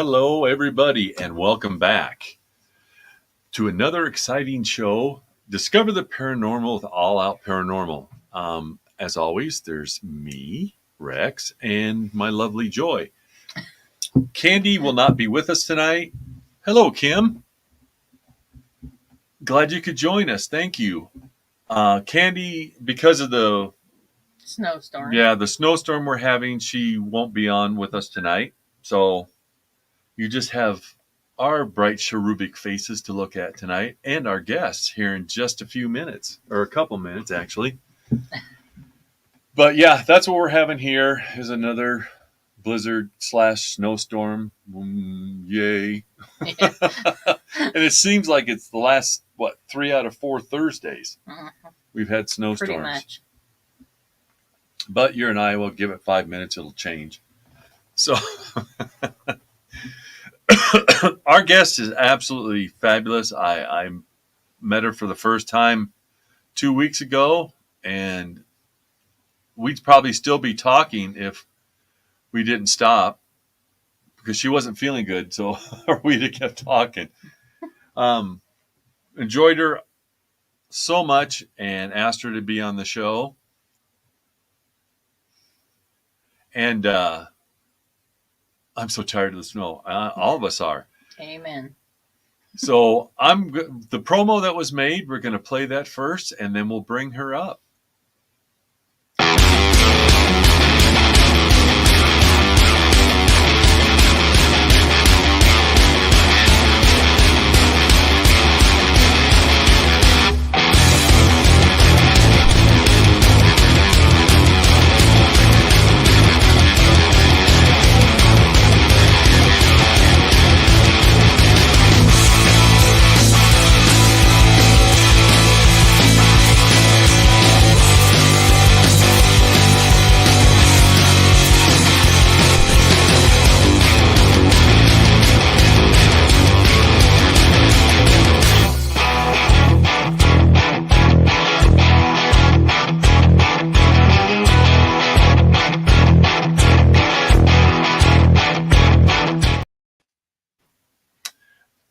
Hello, everybody, and welcome back to another exciting show. Discover the paranormal with All Out Paranormal. As always, there's me, Rex, and my lovely Joy. Kandi will not be with us tonight. Hello, Kim. Glad you could join us. Thank you. Kandi, because of the snowstorm we're having, she won't be on with us tonight. So you just have our bright cherubic faces to look at tonight and our guests here in just a few minutes, or a couple minutes actually. But yeah, that's what we're having here is another blizzard / snowstorm. Yay. Yeah. And it seems like it's the last, 3 out of 4 Thursdays we've had snowstorms. Pretty much. But you and I will give it 5 minutes, it'll change. So our guest is absolutely fabulous. I met her for the first time 2 weeks ago, and we'd probably still be talking if we didn't stop because she wasn't feeling good. So we'd have kept talking. Enjoyed her so much and asked her to be on the show. And I'm so tired of the snow. All of us are. Amen. So the promo that was made, we're going to play that first, and then we'll bring her up.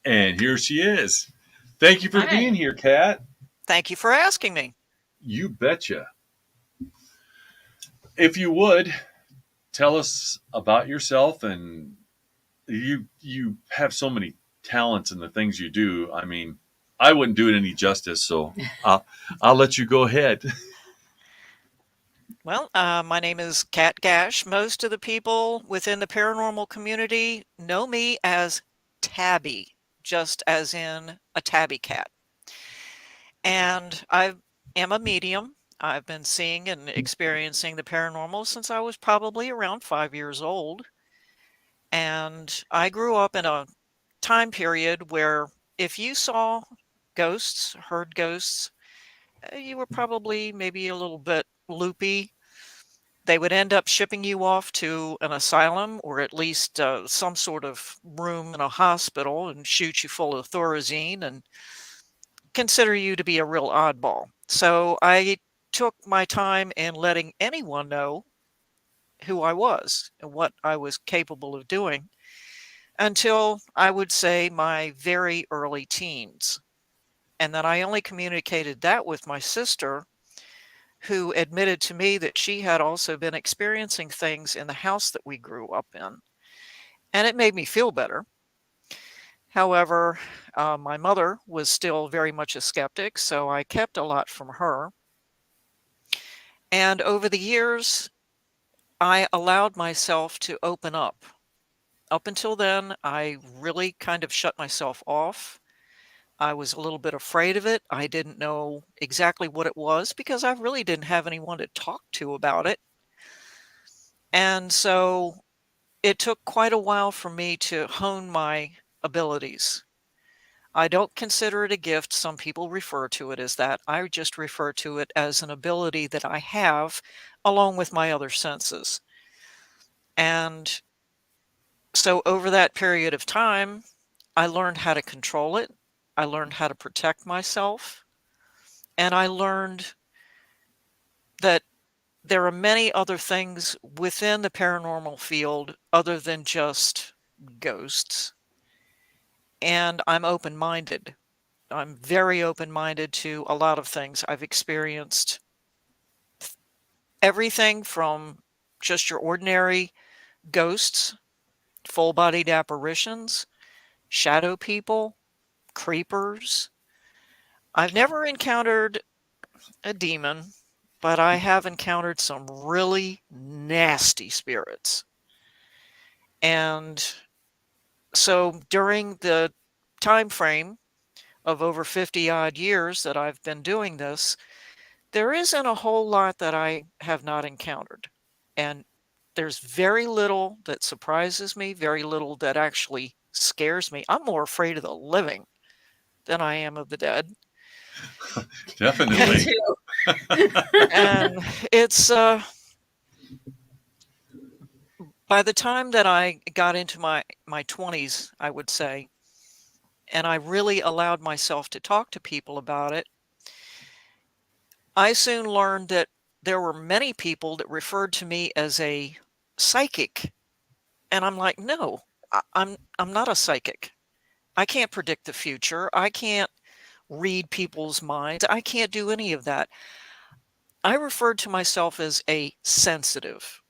And here she is. Thank you for being here, Kat. Thank you for asking me. You betcha. If you would, tell us about yourself. And you have so many talents in the things you do. I mean, I wouldn't do it any justice, so I'll let you go ahead. Well, my name is Kat Gash. Most of the people within the paranormal community know me as Tabby, just as in a tabby cat. And I am a medium. I've been seeing and experiencing the paranormal since I was probably around 5 years old. And I grew up in a time period where if you saw ghosts, heard ghosts, you were probably maybe a little bit loopy. They would end up shipping you off to an asylum or at least some sort of room in a hospital and shoot you full of Thorazine and consider you to be a real oddball. So I took my time in letting anyone know who I was and what I was capable of doing until I would say my very early teens. And then I only communicated that with my sister, who admitted to me that she had also been experiencing things in the house that we grew up in. And it made me feel better. However, my mother was still very much a skeptic, so I kept a lot from her. And over the years, I allowed myself to open up. Up until then, I really kind of shut myself off. I was a little bit afraid of it. I didn't know exactly what it was because I really didn't have anyone to talk to about it. And so it took quite a while for me to hone my abilities. I don't consider it a gift. Some people refer to it as that. I just refer to it as an ability that I have along with my other senses. And so over that period of time, I learned how to control it. I learned how to protect myself. And I learned that there are many other things within the paranormal field other than just ghosts, and I'm open-minded. I'm very open-minded to a lot of things. I've experienced everything from just your ordinary ghosts, full-bodied apparitions, shadow people, creepers. I've never encountered a demon, but I have encountered some really nasty spirits. And so during the time frame of over 50 odd years that I've been doing this, there isn't a whole lot that I have not encountered. And there's very little that surprises me, very little that actually scares me. I'm more afraid of the living than I am of the dead. Me Definitely. too. And it's by the time that I got into my 20s, I would say, and I really allowed myself to talk to people about it, I soon learned that there were many people that referred to me as a psychic. And I'm like, no, I'm not a psychic. I can't predict the future. I can't read people's minds. I can't do any of that. I referred to myself as a sensitive.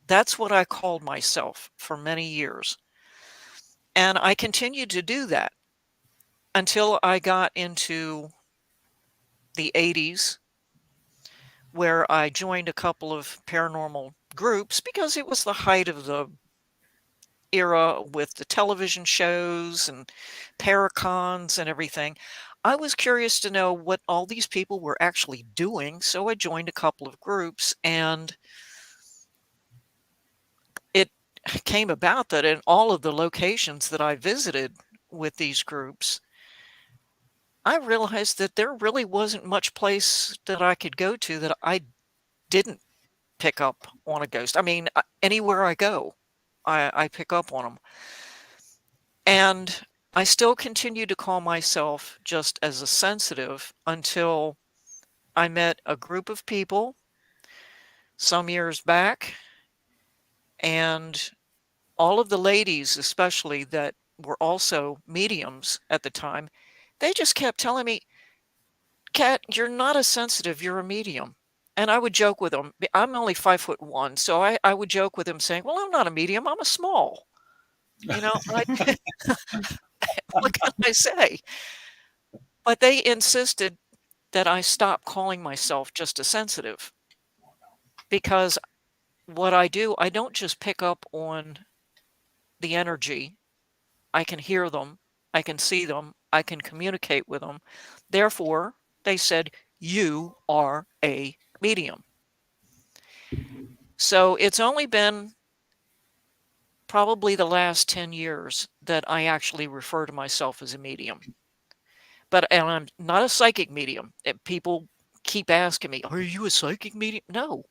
That's what I called myself for many years. And I continued to do that until I got into the 80s, where I joined a couple of paranormal groups because it was the height of the era with the television shows and paracons and everything. I was curious to know what all these people were actually doing, so I joined a couple of groups, and it came about that in all of the locations that I visited with these groups, I realized that there really wasn't much place that I could go to that I didn't pick up on a ghost. I mean, anywhere I go, I pick up on them. And I still continue to call myself just as a sensitive until I met a group of people some years back, and all of the ladies, especially that were also mediums at the time, they just kept telling me, Kat, you're not a sensitive, you're a medium. And I would joke with them. I'm only 5'1", so I would joke with them saying, well, I'm not a medium, I'm a small. You know, what can I say? But they insisted that I stop calling myself just a sensitive, because what I do, I don't just pick up on the energy. I can hear them, I can see them, I can communicate with them. Therefore, they said, you are a medium. So it's only been probably the last 10 years that I actually refer to myself as a medium. And I'm not a psychic medium. People keep asking me, are you a psychic medium? No,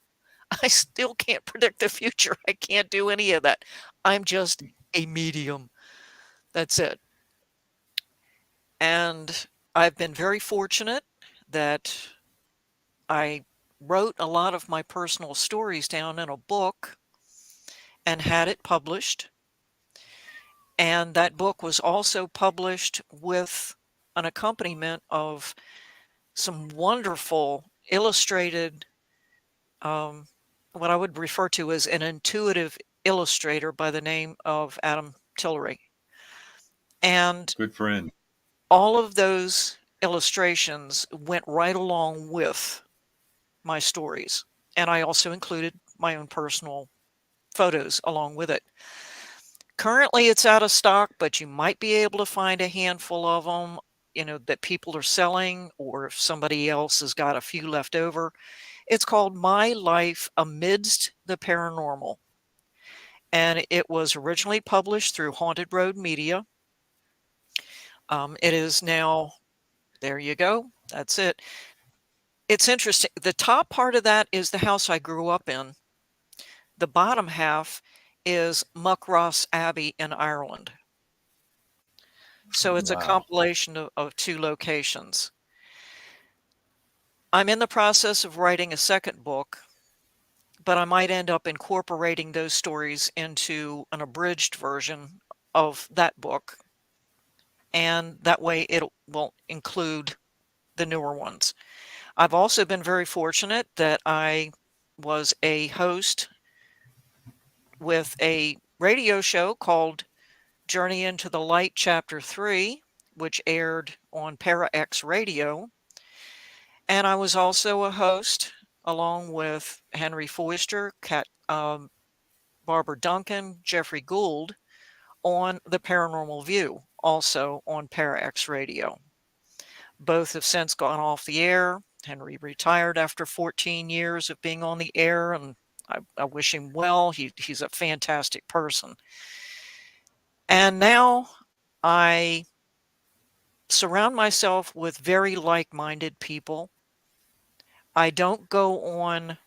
I still can't predict the future. I can't do any of that. I'm just a medium. That's it. And I've been very fortunate that I wrote a lot of my personal stories down in a book and had it published. And that book was also published with an accompaniment of some wonderful illustrated, what I would refer to as an intuitive illustrator by the name of Adam Tillery. And Good friend. all of those illustrations went right along with my stories. And I also included my own personal photos along with it. Currently, it's out of stock, but you might be able to find a handful of them, that people are selling, or if somebody else has got a few left over. It's called My Life Amidst the Paranormal. And it was originally published through Haunted Road Media. It is now, there you go. That's it. It's interesting. The top part of that is the house I grew up in. The bottom half is Muckross Abbey in Ireland. So it's a Wow. compilation of two locations. I'm in the process of writing a second book, but I might end up incorporating those stories into an abridged version of that book, and that way it will include the newer ones. I've also been very fortunate that I was a host with a radio show called Journey into the Light Chapter 3, which aired on Para-X Radio. And I was also a host along with Henry Foister, Barbara Duncan, Jeffrey Gould on The Paranormal View, also on Para-X Radio. Both have since gone off the air. Henry retired after 14 years of being on the air, and I wish him well. He's a fantastic person. And now I surround myself with very like-minded people. I don't go on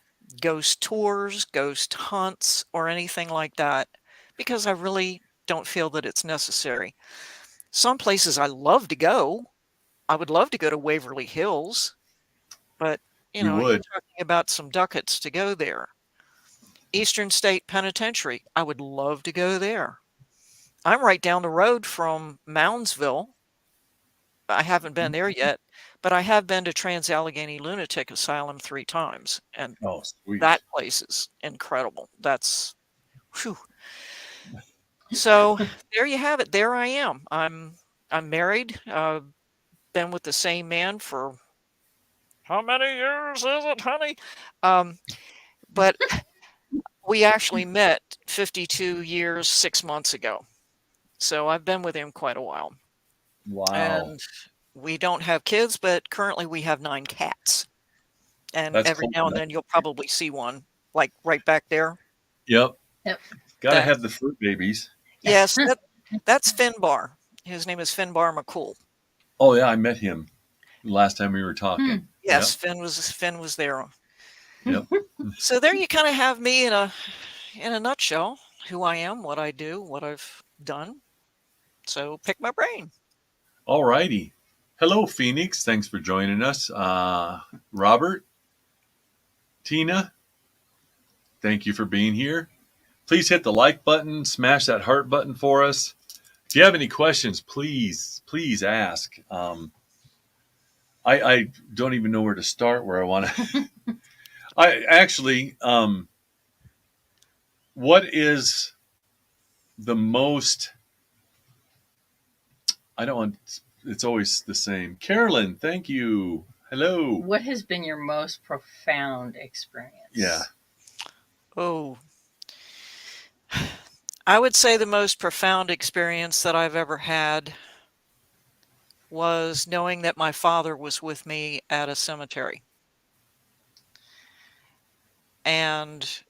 ghost tours, ghost hunts, or anything like that because I really don't feel that it's necessary. Some places I love to go. I would love to go to Waverly Hills, but You you're would. talking about some ducats to go there. Eastern State Penitentiary, I would love to go there. I'm right down the road from Moundsville. I haven't been there yet, but I have been to Trans-Allegheny Lunatic Asylum 3 times, and Oh, that sweet. place is incredible. That's whew. So, there you have it. There I am. I'm married, been with the same man for how many years is it, honey? But we actually met 52 years, 6 months ago. So I've been with him quite a while. Wow. And we don't have kids, but currently we have 9 cats. And That's every cool. now and then you'll probably see one, like right back there. Yep. Yep. Got to That have the fruit babies. yes, that's Finbar. His name is Finbar McCool. Oh, yeah. I met him last time we were talking. Yes, Finn was there. Yep. So there you kind of have me in a nutshell, who I am, what I do, what I've done. So pick my brain. All righty. Hello, Phoenix. Thanks for joining us. Robert, Tina, thank you for being here. Please hit the like button, smash that heart button for us. If you have any questions, please ask. I don't even know where to start. Where I want to. I actually, what is the most? I don't want. It's always the same. Carolyn, thank you. Hello. What has been your most profound experience? Yeah. Oh, I would say the most profound experience that I've ever had was knowing that my father was with me at a cemetery. And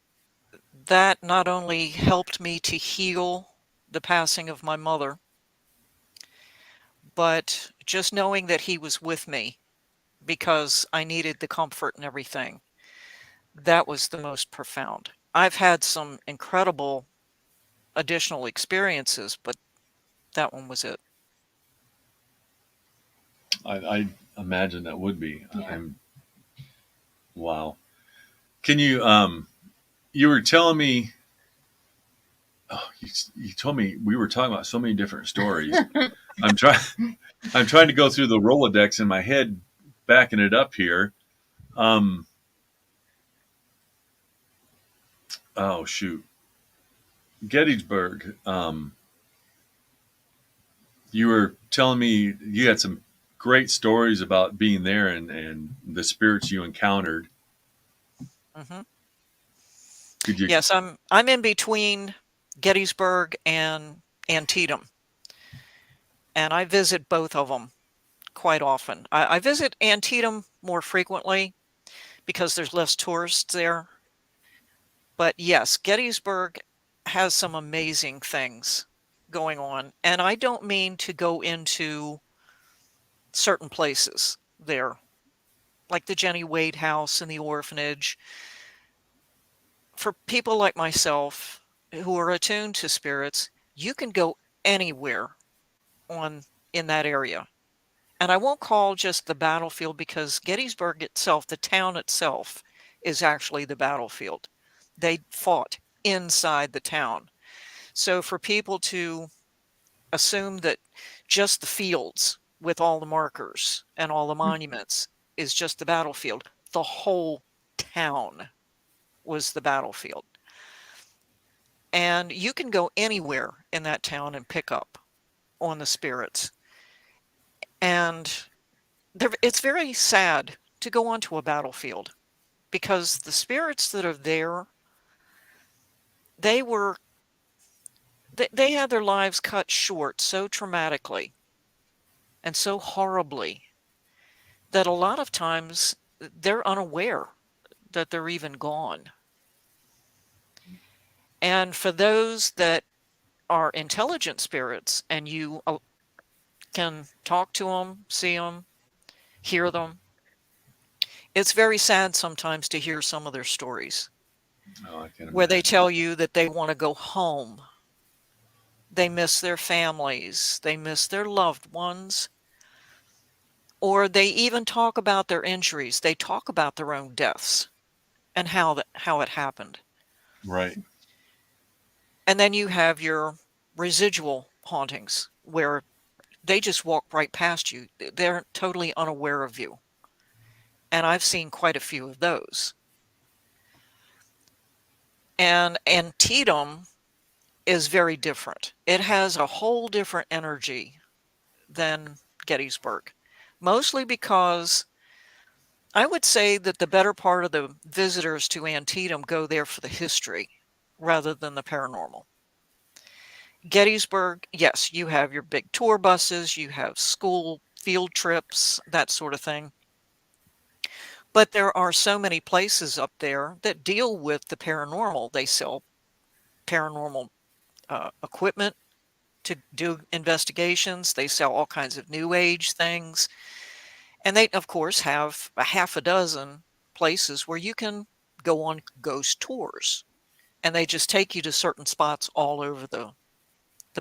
that not only helped me to heal the passing of my mother, but just knowing that he was with me because I needed the comfort and everything. That was the most profound. I've had some incredible additional experiences, but that one was it. I imagine that would be. Yeah. Wow. Can you you were telling me you told me we were talking about so many different stories. I'm trying to go through the Rolodex in my head, backing it up here. Oh shoot. Gettysburg. You were telling me you had some great stories about being there and the spirits you encountered. Hmm. Could you? Yes, I'm in between Gettysburg and Antietam, and I visit both of them quite often. I visit Antietam more frequently because there's less tourists there. But yes, Gettysburg has some amazing things going on, and I don't mean to go into certain places there, like the Jenny Wade House and the orphanage. For people like myself who are attuned to spirits, you can go anywhere on in that area. And I won't call just the battlefield because Gettysburg itself, the town itself, is actually the battlefield. They fought inside the town. So for people to assume that just the fields with all the markers and all the monuments is just the battlefield. The whole town was the battlefield. And you can go anywhere in that town and pick up on the spirits. And it's very sad to go onto a battlefield because the spirits that are there, they were they had their lives cut short so traumatically and so horribly that a lot of times they're unaware that they're even gone. And for those that are intelligent spirits and you can talk to them, see them, hear them, it's very sad sometimes to hear some of their stories Oh, I can where they imagine. tell you that they want to go home. They miss their families, they miss their loved ones, or they even talk about their injuries. They talk about their own deaths and how it happened. Right. And then you have your residual hauntings where they just walk right past you. They're totally unaware of you. And I've seen quite a few of those. And Antietam is very different. It has a whole different energy than Gettysburg, mostly because I would say that the better part of the visitors to Antietam go there for the history rather than the paranormal. Gettysburg, yes, you have your big tour buses, you have school field trips, that sort of thing. But there are so many places up there that deal with the paranormal. They sell paranormal equipment to do investigations. They sell all kinds of new age things. And they, of course, have a half a dozen places where you can go on ghost tours. And they just take you to certain spots all over the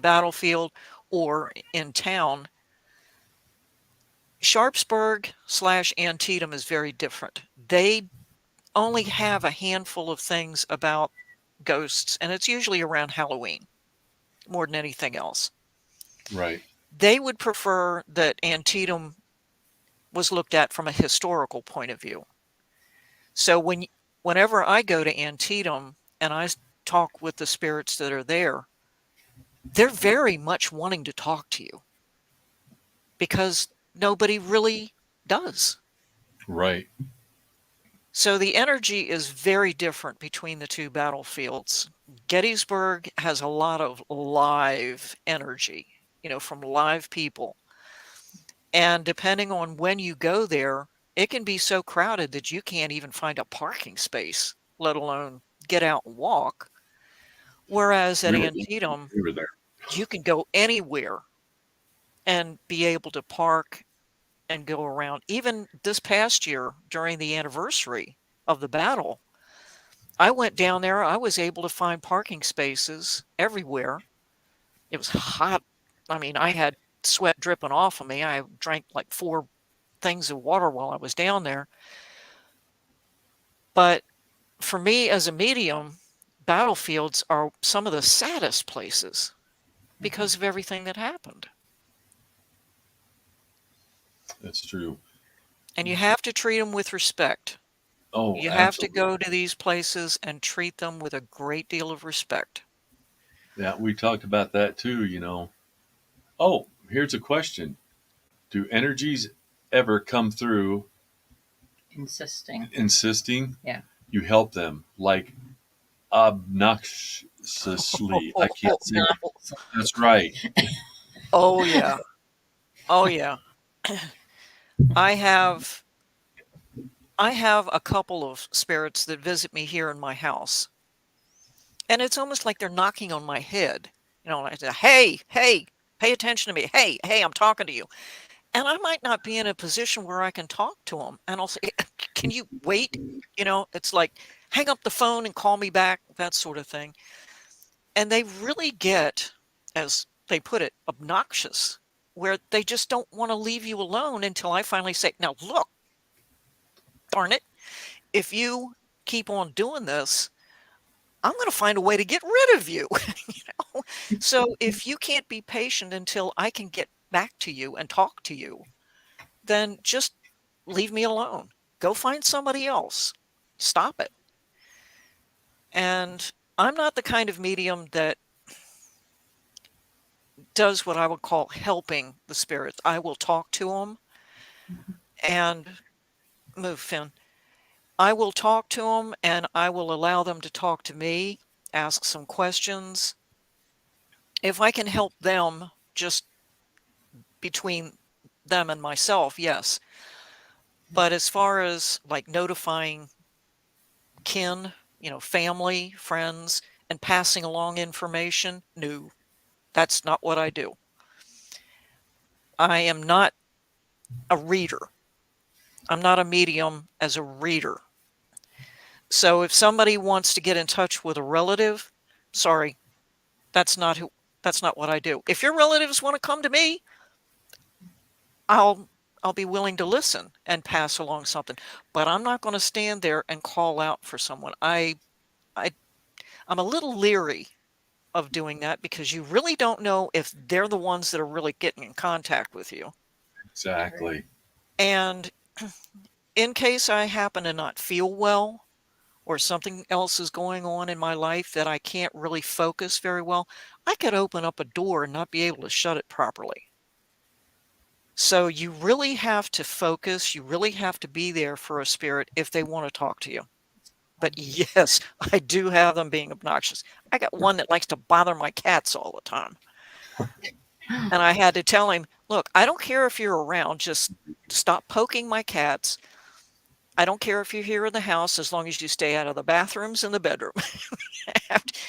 battlefield or in town. Sharpsburg / Antietam is very different. They only have a handful of things about ghosts, and it's usually around Halloween more than anything else. Right. They would prefer that Antietam was looked at from a historical point of view. So whenever I go to Antietam and I talk with the spirits that are there, they're very much wanting to talk to you because nobody really does. Right. So the energy is very different between the two battlefields. Gettysburg has a lot of live energy, from live people. And depending on when you go there, it can be so crowded that you can't even find a parking space, let alone get out and walk. Whereas at We were, Antietam, we were there. you can go anywhere and be able to park and go around. Even this past year, during the anniversary of the battle, I went down there. I was able to find parking spaces everywhere. It was hot. I mean, I had sweat dripping off of me. I drank like 4 things of water while I was down there. But for me as a medium, battlefields are some of the saddest places because of everything that happened. That's true. And you have to treat them with respect. Oh, You have to absolutely. go to these places and treat them with a great deal of respect. Yeah, we talked about that too. Oh, here's a question. Do energies ever come through Insisting. insisting Yeah. you help them, like obnoxiously? I can't say that. That's right. Oh, yeah. Oh, yeah. I have a couple of spirits that visit me here in my house. And it's almost like they're knocking on my head. And I say, "Hey, hey, pay attention to me. Hey, hey, I'm talking to you." And I might not be in a position where I can talk to them. And I'll say, "Can you wait?" It's like, "Hang up the phone and call me back," that sort of thing. And they really get, as they put it, obnoxious, where they just don't want to leave you alone until I finally say, "Now, look, darn it, if you keep on doing this, I'm going to find a way to get rid of you." So if you can't be patient until I can get back to you and talk to you, then just leave me alone. Go find somebody else. Stop it. And I'm not the kind of medium that does what I would call helping the spirits. I will talk to them and move, Finn. I will talk to them and I will allow them to talk to me, ask some questions. If I can help them just between them and myself, yes. But as far as like notifying kin, family, friends, and passing along information, no, that's not what I do. I am not a reader. I'm not a medium as a reader. So if somebody wants to get in touch with a relative, sorry, that's not what I do. If your relatives want to come to me, I'll be willing to listen and pass along something, but I'm not going to stand there and call out for someone. I'm a little leery of doing that because you really don't know if they're the ones that are really getting in contact with you. Exactly. And in case I happen to not feel well or something else is going on in my life that I can't really focus very well, I could open up a door and not be able to shut it properly. So you really have to focus. You really have to be there for a spirit if they want to talk to you. But yes, I do have them being obnoxious. I got one that likes to bother my cats all the time. And I had to tell him, look, I don't care if you're around, just stop poking my cats. I don't care if you're here in the house as long as you stay out of the bathrooms and the bedroom.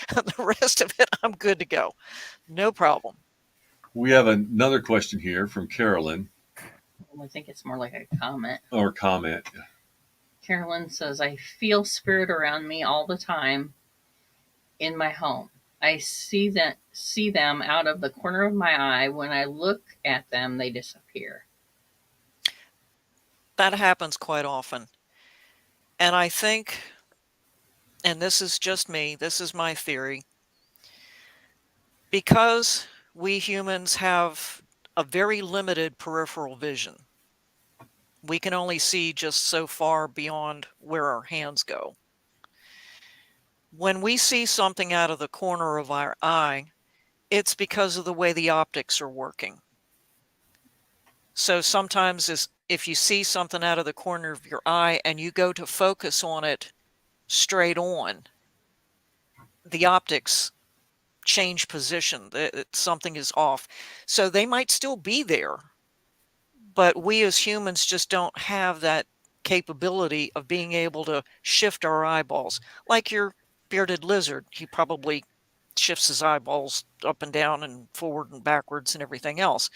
The rest of it, I'm good to go. No problem. We have another question here from Carolyn, I think it's more like a comment. or comment. Carolyn says, I feel spirit around me all the time in my home. I see them out of the corner of my eye. When I look at them, they disappear. That happens quite often. And I think, and this is just me, this is my theory, because we humans have a very limited peripheral vision. We can only see just so far beyond where our hands go. When we see something out of the corner of our eye, it's because of the way the optics are working. So sometimes if you see something out of the corner of your eye and you go to focus on it straight on, the optics change position. Something is off. So they might still be there, but we as humans just don't have that capability of being able to shift our eyeballs. Like your bearded lizard, he probably shifts his eyeballs up and down and forward and backwards and everything else.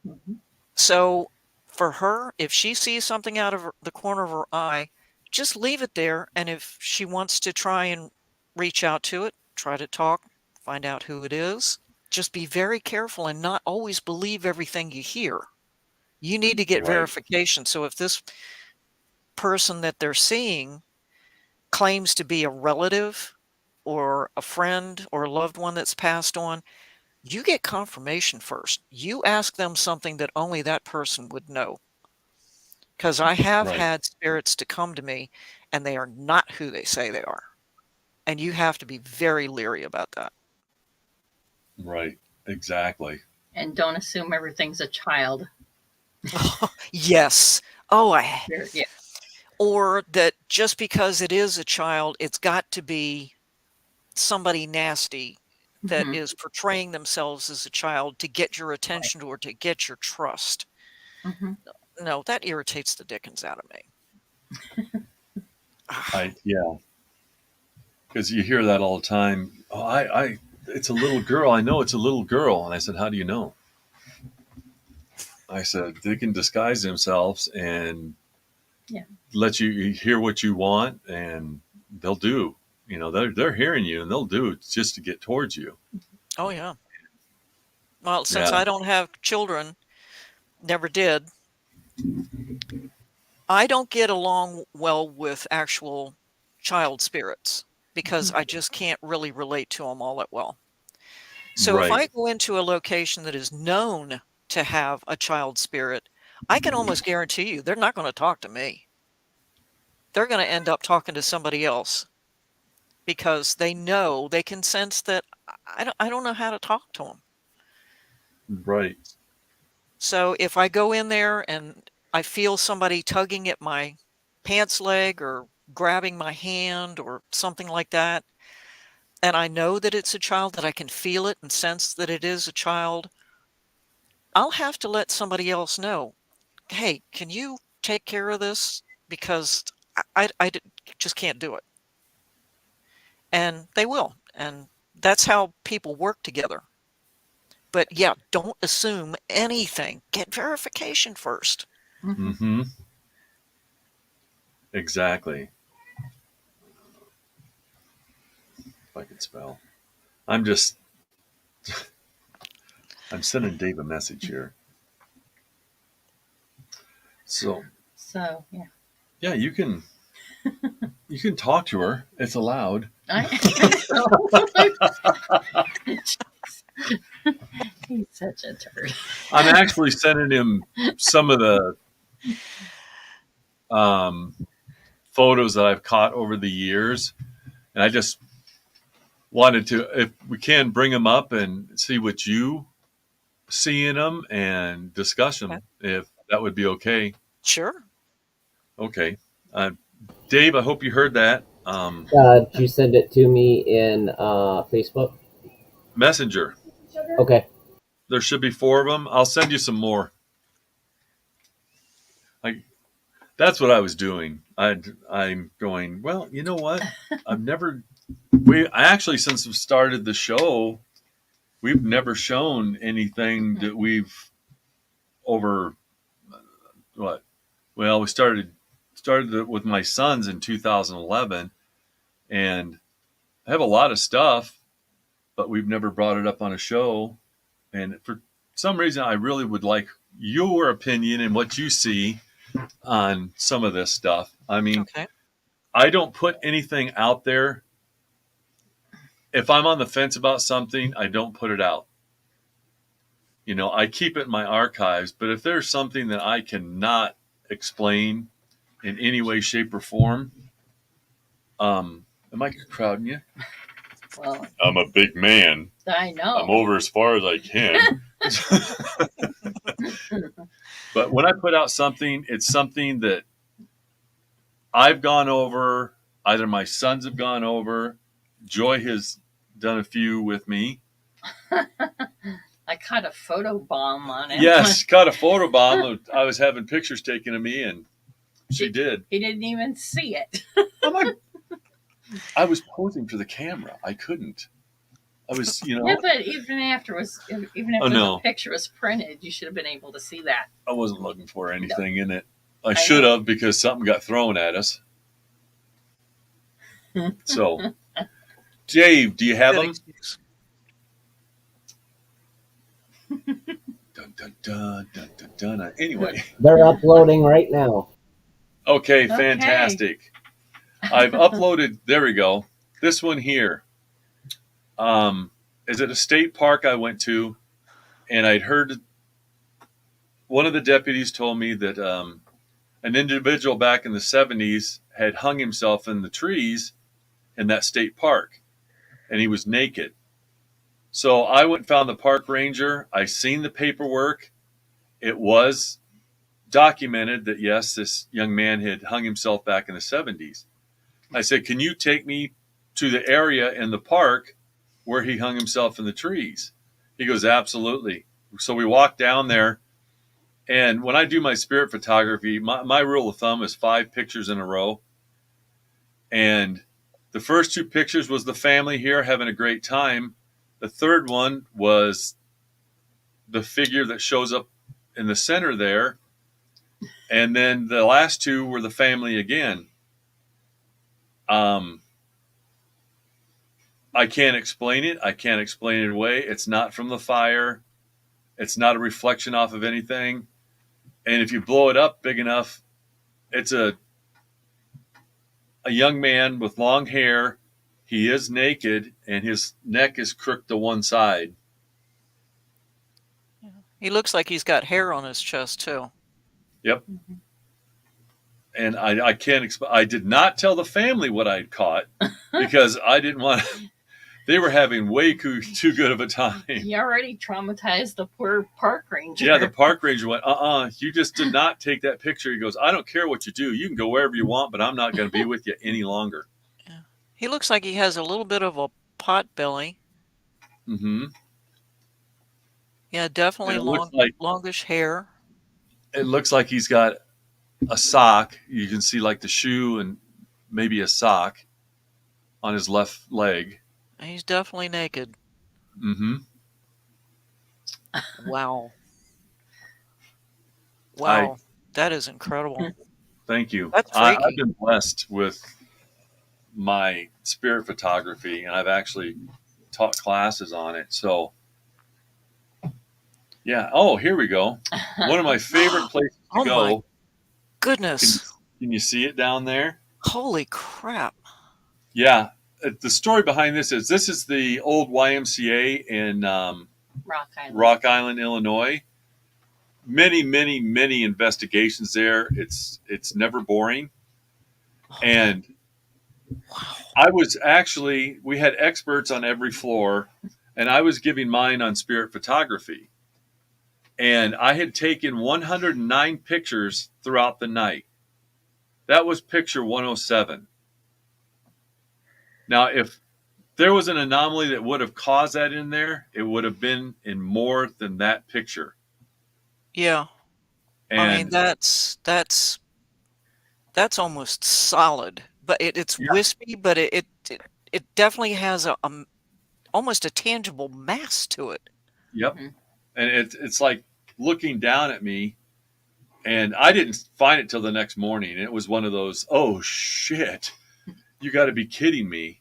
Mm-hmm. So for her, if she sees something out of the corner of her eye, just leave it there. And if she wants to try and reach out to it, try to talk, find out who it is, just be very careful and not always believe everything you hear. You need to get Right. verification. So if this person that they're seeing claims to be a relative or a friend or a loved one that's passed on, you get confirmation first. You ask them something that only that person would know. Because I have Right. had spirits to come to me and they are not who they say they are. And you have to be very leery about that. Right. Exactly. And don't assume everything's a child. Yes. Oh, Yeah. or that just because it is a child, it's got to be somebody nasty that Mhm. is portraying themselves as a child to get your Right. attention or to get your trust. Mhm. No, that irritates the dickens out of me. Yeah, because you hear that all the time. Oh, it's a little girl. I know it's a little girl. And I said, how do you know? I said, they can disguise themselves and Yeah. let you hear what you want, and they'll do. They're hearing you, and they'll do just to get towards you. Oh, yeah. Well, since Yeah. I don't have children, never did, I don't get along well with actual child spirits because I just can't really relate to them all that well. So if I Right. go into a location that is known to have a child spirit, I can almost guarantee you they're not going to talk to me. They're going to end up talking to somebody else because they know they can sense that I don't know how to talk to them. Right. So if I go in there and I feel somebody tugging at my pants leg or grabbing my hand or something like that, and I know that it's a child, that I can feel it and sense that it is a child, I'll have to let somebody else know, hey, can you take care of this? Because just can't do it. And they will. And that's how people work together. But yeah, don't assume anything. Get verification first. Mm-hmm. Exactly. If I could spell. I'm just I'm sending Dave a message here. So So yeah. yeah, you can talk to her. It's allowed. I He's such a turd. I'm actually sending him some of the um, photos that I've caught over the years, and I just wanted to, if we can, bring them up and see what you see in them and discuss Okay. them, if that would be okay. Sure. Okay, Dave, I hope you heard that. Did you send it to me in Facebook? Messenger. Okay. There should be 4 of them. I'll send you some more. Like, that's what I was doing. I'm going, well, you know what? I've never, I actually, since we've started the show, we've never shown anything that we've over what? Well, we started with my sons in 2011, and I have a lot of stuff, but we've never brought it up on a show. And for some reason, I really would like your opinion and what you see on some of this stuff. I mean, Okay. I don't put anything out there. If I'm on the fence about something, I don't put it out. You know, I keep it in my archives, but if there's something that I cannot explain in any way, shape, or form, am I crowding you? Well, I'm a big man. I know. I'm over as far as I can. But when I put out something, it's something that I've gone over, either my sons have gone over, Joy has done a few with me. I caught a photo bomb on him. Yes, caught a photo bomb. I was having pictures taken of me, and she did. He didn't even see it. I was posing for the camera. I couldn't. I was, you know. Yeah, but even after no. the picture was printed, you should have been able to see that. I wasn't looking for anything in it. I should have, because something got thrown at us. So, Dave, do you have them? Dun, dun, dun, dun, dun, dun. Anyway. They're uploading right now. Okay, fantastic. I've uploaded, there we go. This one here. Is at a state park I went to, and I'd heard one of the deputies told me that an individual back in the 70s had hung himself in the trees in that state park, and he was naked. So I went and found the park ranger. I seen the paperwork. It was documented that, yes, this young man had hung himself back in the 70s. I said, can you take me to the area in the park where he hung himself in the trees? He goes, absolutely. So we walked down there. And when I do my spirit photography, my rule of thumb is 5 pictures in a row. And the first 2 pictures was the family here having a great time. The third one was the figure that shows up in the center there. And then the last 2 were the family again. I can't explain it. I can't explain it away. It's not from the fire. It's not a reflection off of anything. And if you blow it up big enough, it's a young man with long hair. He is naked, and his neck is crooked to one side. He looks like he's got hair on his chest too. Yep. Mhm. And I can't. I did not tell the family what I'd caught because I didn't want. They were having way too good of a time. You already traumatized the poor park ranger. Yeah, the park ranger went, you just did not take that picture. He goes, I don't care what you do. You can go wherever you want, but I'm not going to be with you any longer. Yeah. He looks like he has a little bit of a pot belly. Mm-hmm. Yeah, definitely longish hair. It looks like he's got a sock. You can see like the shoe and maybe a sock on his left leg. He's definitely naked. Mm-hmm. Wow. Wow. That is incredible. Thank you. That's I've freaky. been blessed with my spirit photography, and I've actually taught classes on it. So, yeah. Oh, here we go. One of my favorite places to Oh my go. goodness. Can you see it down there? Holy crap. Yeah. The story behind this is the old YMCA in Rock Island, Illinois. Many, many, many investigations there. It's never boring. And we had experts on every floor, and I was giving mine on spirit photography. And I had taken 109 pictures throughout the night. That was picture 107. Now, if there was an anomaly that would have caused that in there, it would have been in more than that picture. Yeah. And I mean, that's almost solid, but it's wispy, but it definitely has a almost a tangible mass to it. Yep. Mm-hmm. And it's like looking down at me, and I didn't find it till the next morning. It was one of those, oh shit, you got to be kidding me.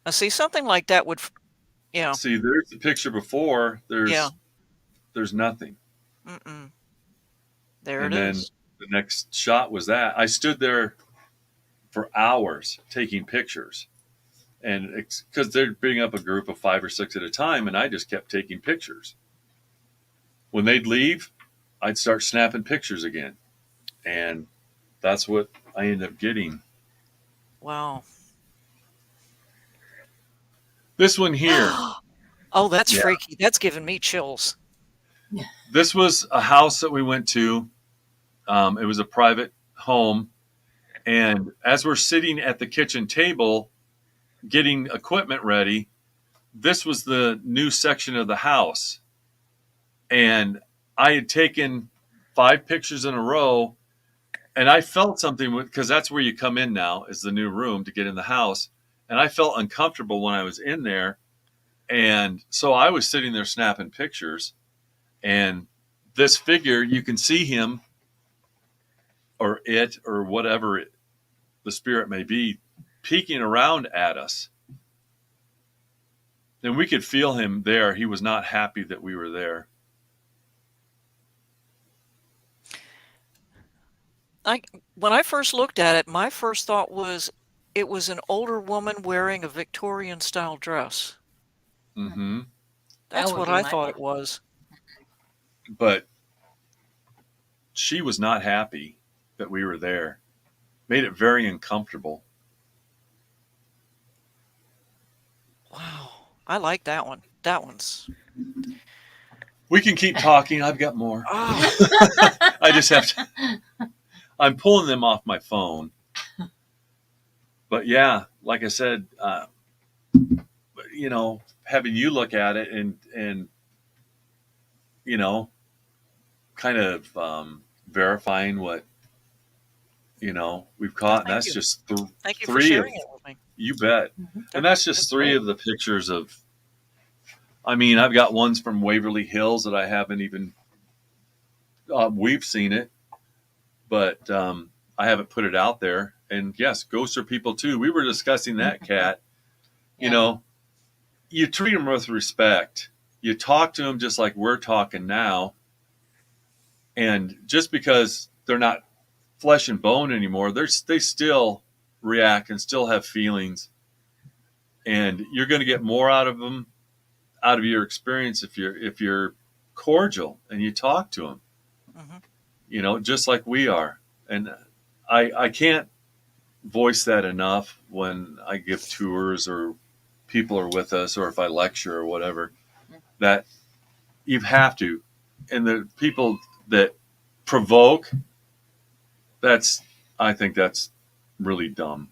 Now, see, something like that would, See, there's the picture before. There's nothing. Mm-mm. There and it then is. The next shot was that. I stood there for hours taking pictures. And because they'd bring up a group of 5 or 6 at a time, and I just kept taking pictures. When they'd leave, I'd start snapping pictures again. And that's what I ended up getting. Wow. This one here. Oh, that's freaky. That's giving me chills. This was a house that we went to. It was a private home. And as we're sitting at the kitchen table getting equipment ready, this was the new section of the house. And I had taken 5 pictures in a row, and I felt something because that's where you come in now is the new room to get in the house. And I felt uncomfortable when I was in there. And so I was sitting there snapping pictures, and this figure, you can see him or it or whatever the spirit may be peeking around at us. And we could feel him there. He was not happy that we were there. When I first looked at it, my first thought was it was an older woman wearing a Victorian style dress. Mm-hmm. That's what I thought it was. But she was not happy that we were there. Made it very uncomfortable. Wow. I like that one. That one's... We can keep talking. I've got more. Oh. I just have to... I'm pulling them off my phone. But yeah, like I said, having you look at it and kind of verifying what, we've caught. And that's just Thank you three for sharing it with me. You bet. Mm-hmm. And that's just 3 of the pictures of, I've got ones from Waverly Hills that I haven't even, we've seen it, but I haven't put it out there. And yes, ghosts are people too. We were discussing that, Kat. You treat them with respect. You talk to them just like we're talking now. And just because they're not flesh and bone anymore, they still react and still have feelings. And you're going to get more out of them out of your experience, if you're cordial and you talk to them, Hmm. just like we are. And I can't voice that enough when I give tours or people are with us or if I lecture or whatever, that you have to. And the people that provoke, that's, I think that's really dumb.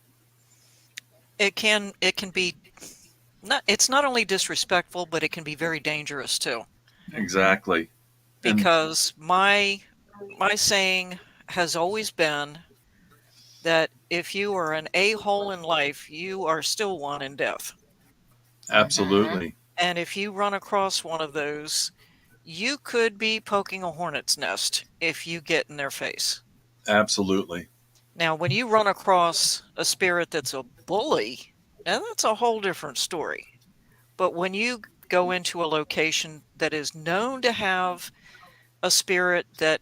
It can be not, it's not only disrespectful, but it can be very dangerous too. Mm-hmm. Exactly. And Because my saying has always been that if you are an a-hole in life, you are still one in death. Mm-hmm. absolutely. And if you run across one of those, you could be poking a hornet's nest if you get in their face. Absolutely. Now, when you run across a spirit that's a bully, now that's a whole different story. But when you go into a location that is known to have a spirit that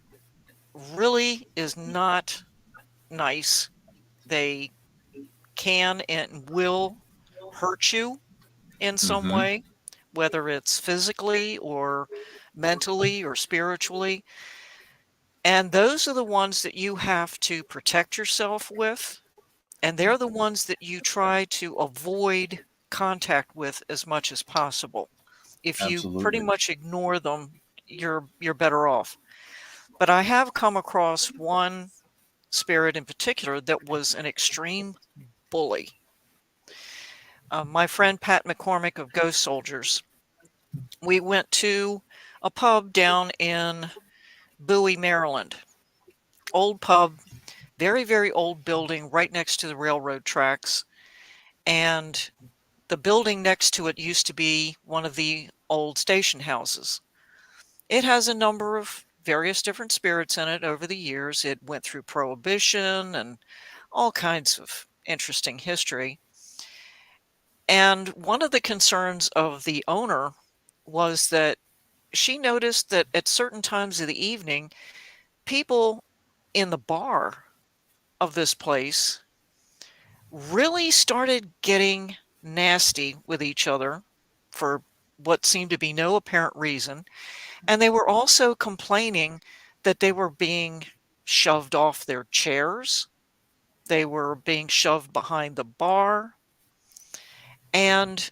really is not nice, they can and will hurt you in some Hmm. way, whether it's physically or mentally or spiritually. And those are the ones that you have to protect yourself with. And they're the ones that you try to avoid contact with as much as possible. If you pretty Absolutely. much ignore them, you're better off. But I have come across one spirit in particular that was an extreme bully. My friend Pat McCormick of Ghost Soldiers, we went to a pub down in Bowie, Maryland. Old pub, very, very old building right next to the railroad tracks. And the building next to it used to be one of the old station houses. It has a number of various different spirits in it over the years. It went through Prohibition and all kinds of interesting history. And one of the concerns of the owner was that she noticed that at certain times of the evening, people in the bar of this place really started getting nasty with each other for what seemed to be no apparent reason. And they were also complaining that they were being shoved off their chairs. They were being shoved behind the bar. And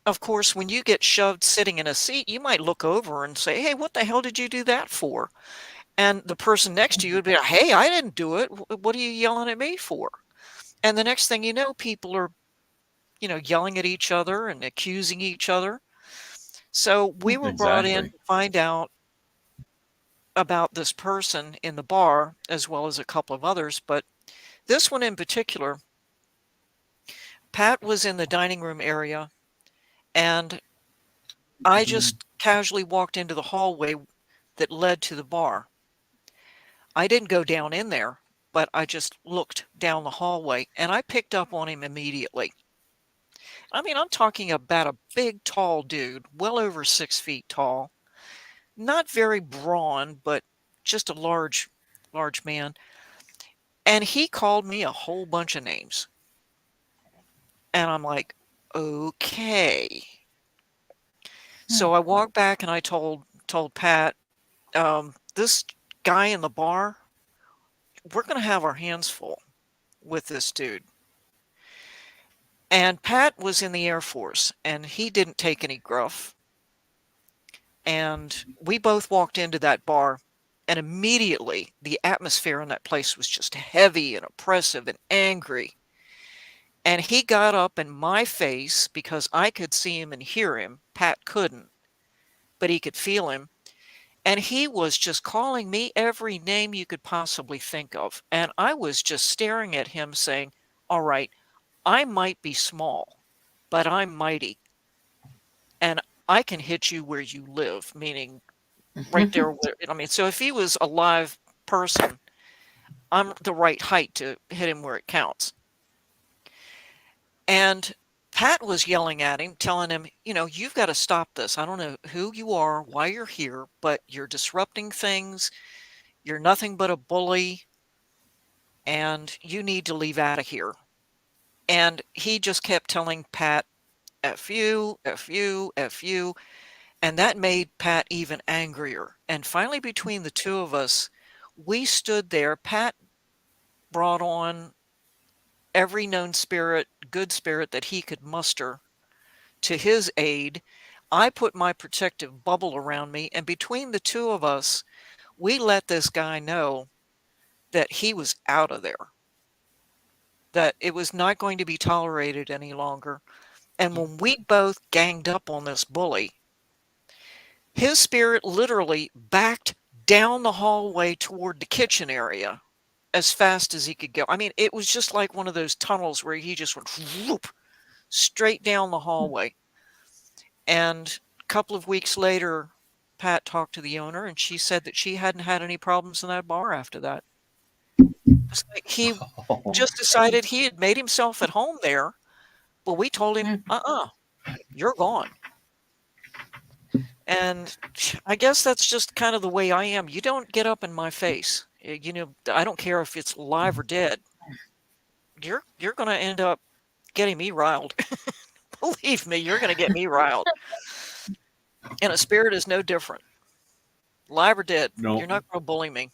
of course, when you get shoved sitting in a seat, you might look over and say, "Hey, what the hell did you do that for?" And the person next to you would be like, "Hey, I didn't do it. What are you yelling at me for?" And the next thing you know, people are, yelling at each other and accusing each other. So we were brought in Exactly. to find out about this person in the bar, as well as a couple of others. But this one in particular, Pat was in the dining room area, and I just casually walked into the hallway that led to the bar. I didn't go down in there, but I just looked down the hallway and I picked up on him immediately. I mean, I'm talking about a big, tall dude, well over 6 feet tall, not very brawn, but just a large, large man. And he called me a whole bunch of names. And I'm like, okay. So I walked back and I told Pat, this guy in the bar, we're going to have our hands full with this dude. And Pat was in the Air Force and he didn't take any gruff. And we both walked into that bar, and immediately the atmosphere in that place was just heavy and oppressive and angry. And he got up in my face because I could see him and hear him. Pat couldn't, but he could feel him. And he was just calling me every name you could possibly think of. And I was just staring at him saying, "All right, I might be small, but I'm mighty. And I can hit you where you live," meaning right there where, I mean, so if he was a live person, I'm the right height to hit him where it counts. And Pat was yelling at him, telling him, "You've got to stop this. I don't know who you are, why you're here, but you're disrupting things. You're nothing but a bully, and you need to leave out of here." And he just kept telling Pat, F you, F you, F you. And that made Pat even angrier. And finally, between the two of us, we stood there. Pat brought on every known spirit, good spirit that he could muster to his aid. I put my protective bubble around me, and between the two of us, we let this guy know that he was out of there, that it was not going to be tolerated any longer. And when we both ganged up on this bully, his spirit literally backed down the hallway toward the kitchen area as fast as he could go. I mean, it was just like one of those tunnels where he just went whoop, straight down the hallway. And a couple of weeks later, Pat talked to the owner, and she said that she hadn't had any problems in that bar after that. It's like he just decided he had made himself at home there, but we told him, you're gone. And I guess that's just kind of the way I am. You don't get up in my face. You know, I don't care if it's live or dead. You're going to end up getting me riled. Believe me, you're going to get me riled. And a spirit is no different. Live or dead, No. You're not going to bully me.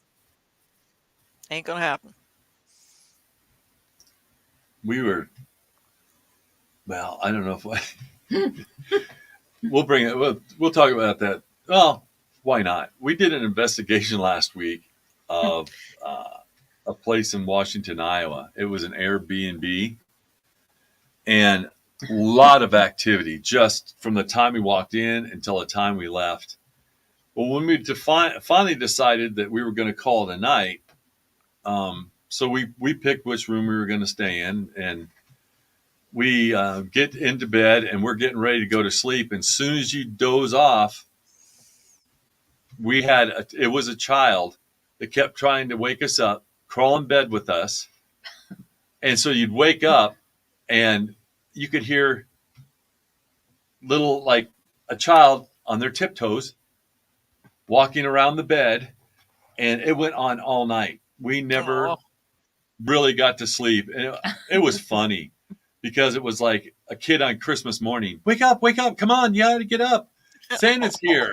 Ain't going to happen. We were, well, I don't know if we'll bring it. We'll talk about that. Well, why not? We did an investigation last week of a place in Washington, Iowa. It was an Airbnb, and a lot of activity just from the time we walked in until the time we left. Well, when we finally decided that we were going to call it a night, so we picked which room we were going to stay in, and we get into bed, and we're getting ready to go to sleep. And as soon as you doze off, it was a child that kept trying to wake us up, crawl in bed with us. And so you'd wake up, and you could hear little, like a child on their tiptoes walking around the bed, and it went on all night. We never really got to sleep. And it was funny because it was like a kid on Christmas morning. Wake up, come on, you got to get up. Santa's here.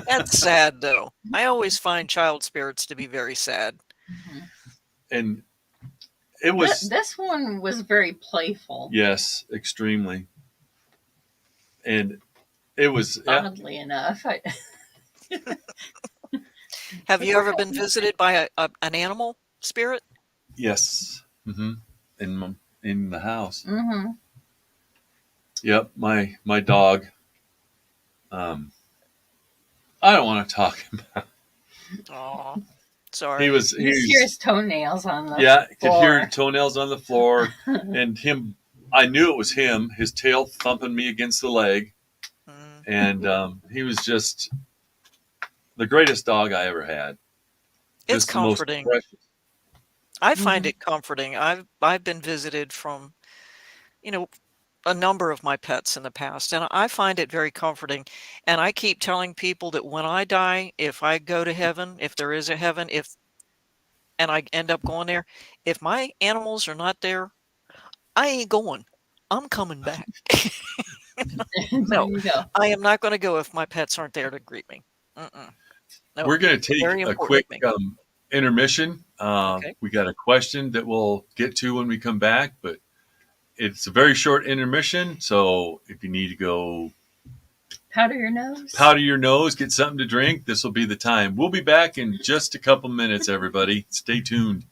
That's sad, though. I always find child spirits to be very sad. Mm-hmm. And it was... This one was very playful. Yes, extremely. And it was... Oddly enough. Have you ever been visited by an animal spirit? Yes. Mm-hmm. In the house. Mm-hmm. Yep, my dog. I don't want to talk about. Oh, sorry. He was hear his toenails on the floor. Yeah, could hear toenails on the floor, and him. I knew it was him. His tail thumping me against the leg, and he was just the greatest dog I ever had. It's Just the most comforting. precious. I find it comforting. I've been visited from, a number of my pets in the past, and I find it very comforting. And I keep telling people that when I die, if I go to heaven, if there is a heaven, and I end up going there, if my animals are not there, I ain't going. I'm coming back. No, I am not going to go if my pets aren't there to greet me. No, We're going to take a quick intermission. Okay. We got a question that we'll get to when we come back, but it's a very short intermission. So if you need to go powder your nose, get something to drink, this will be the time. We'll be back in just a couple minutes, everybody. Stay tuned.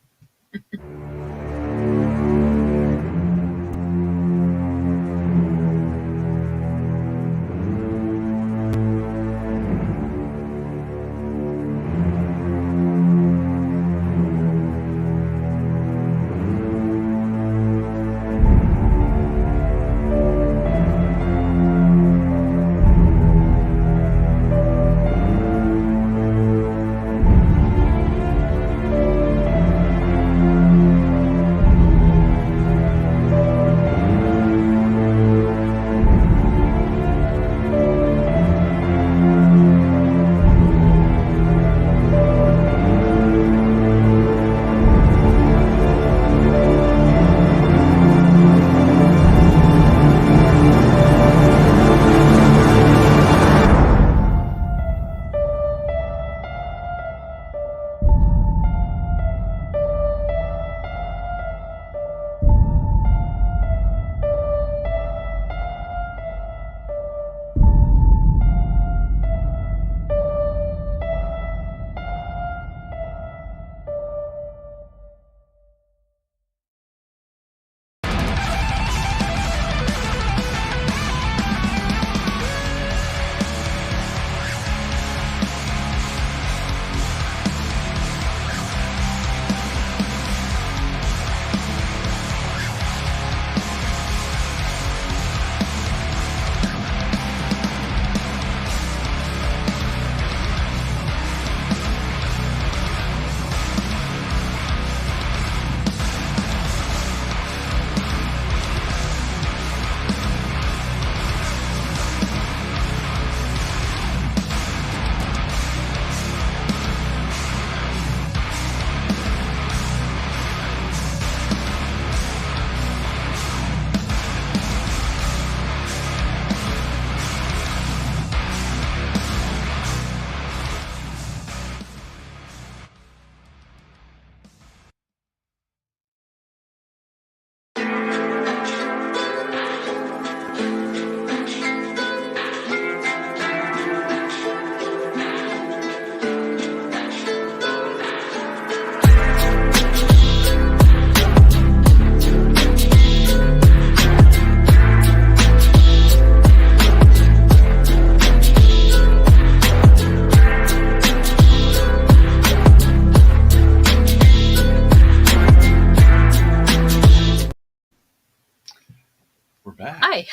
Hi.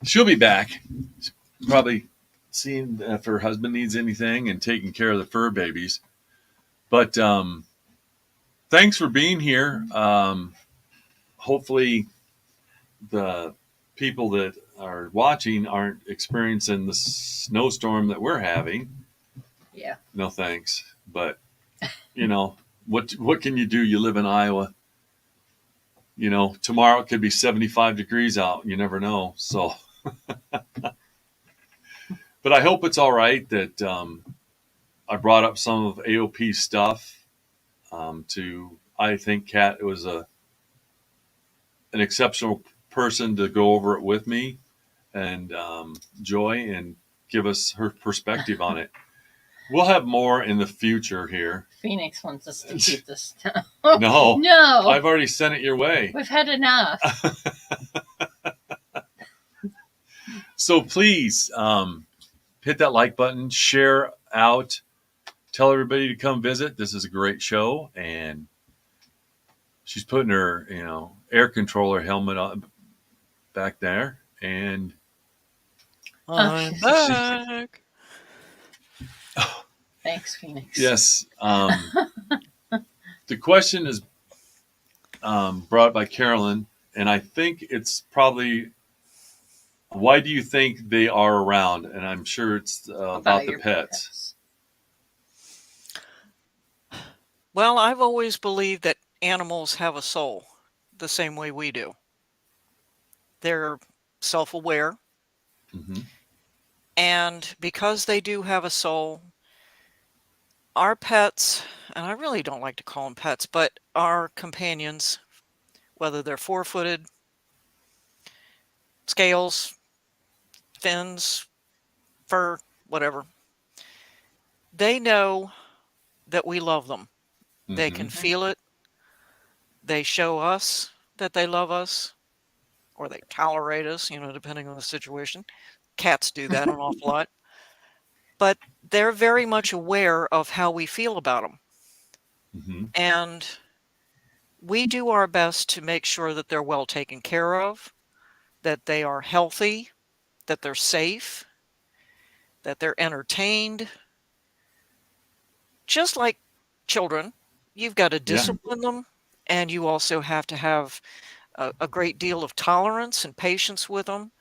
She'll be back. Probably seeing if her husband needs anything and taking care of the fur babies. But thanks for being here. Hopefully, the people that are watching aren't experiencing the snowstorm that we're having. Yeah. No thanks. But what can you do? You live in Iowa. Tomorrow it could be 75 degrees out. You never know. So, but I hope it's all right that I brought up some of AOP's stuff. I think Kat was an exceptional person to go over it with me, and Joy, and give us her perspective on it. We'll have more in the future here. Phoenix wants us to keep this. No. No. I've already sent it your way. We've had enough. So please hit that like button, share out, tell everybody to come visit. This is a great show, and she's putting her, air controller helmet on back there, and I'm back. Thanks, Phoenix. Yes. The question is brought by Carolyn, and I think it's probably, why do you think they are around? And I'm sure it's about the pets. Well, I've always believed that animals have a soul the same way we do. They're self-aware. Mm-hmm. And because they do have a soul, our pets, and I really don't like to call them pets, but our companions, whether they're four-footed, scales, fins, fur, whatever, they know that we love them. Mm-hmm. They can feel it. They show us that they love us, or they tolerate us, depending on the situation. Cats do that an awful lot. But they're very much aware of how we feel about them. Mm-hmm. And we do our best to make sure that they're well taken care of, that they are healthy, that they're safe, that they're entertained. Just like children, you've got to discipline them, and you also have to have a great deal of tolerance and patience with them.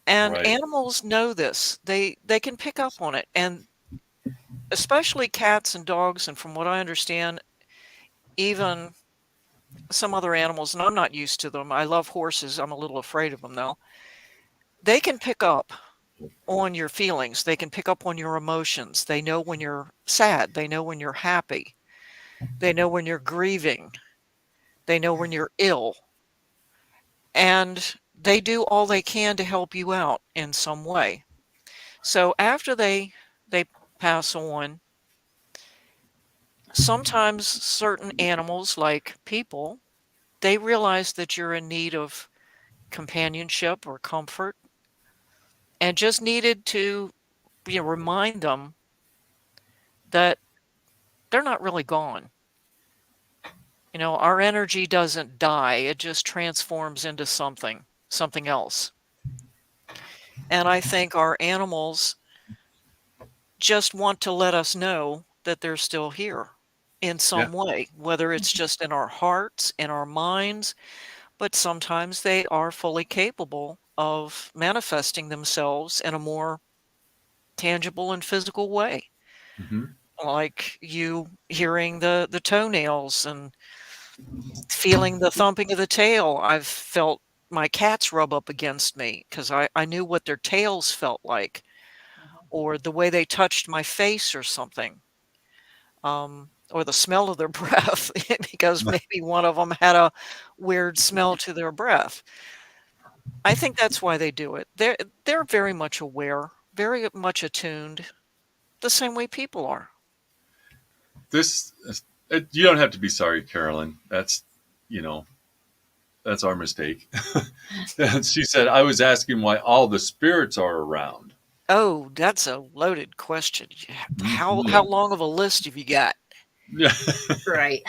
And animals know this. They can pick up on it. And especially cats and dogs, and from what I understand, even some other animals, and I'm not used to them. I love horses. I'm a little afraid of them, though. They can pick up on your feelings. They can pick up on your emotions. They know when you're sad. They know when you're happy. They know when you're grieving. They know when you're ill. And they do all they can to help you out in some way. So after they pass on, sometimes certain animals, like people, they realize that you're in need of companionship or comfort, and just needed to remind them that they're not really gone. Our energy doesn't die. It just transforms into something else. And I think our animals just want to let us know that they're still here in some way, whether it's just in our hearts, in our minds, but sometimes they are fully capable of manifesting themselves in a more tangible and physical way. Mm-hmm. Like you hearing the toenails and feeling the thumping of the tail. I've felt my cats rub up against me because I knew what their tails felt like, or the way they touched my face or something, or the smell of their breath, because maybe one of them had a weird smell to their breath. I think that's why they do it. They're very much aware, very much attuned, the same way people are. You don't have to be sorry, Carolyn. That's our mistake. She said, I was asking why all the spirits are around. Oh, that's a loaded question. How long of a list have you got? Yeah. Right.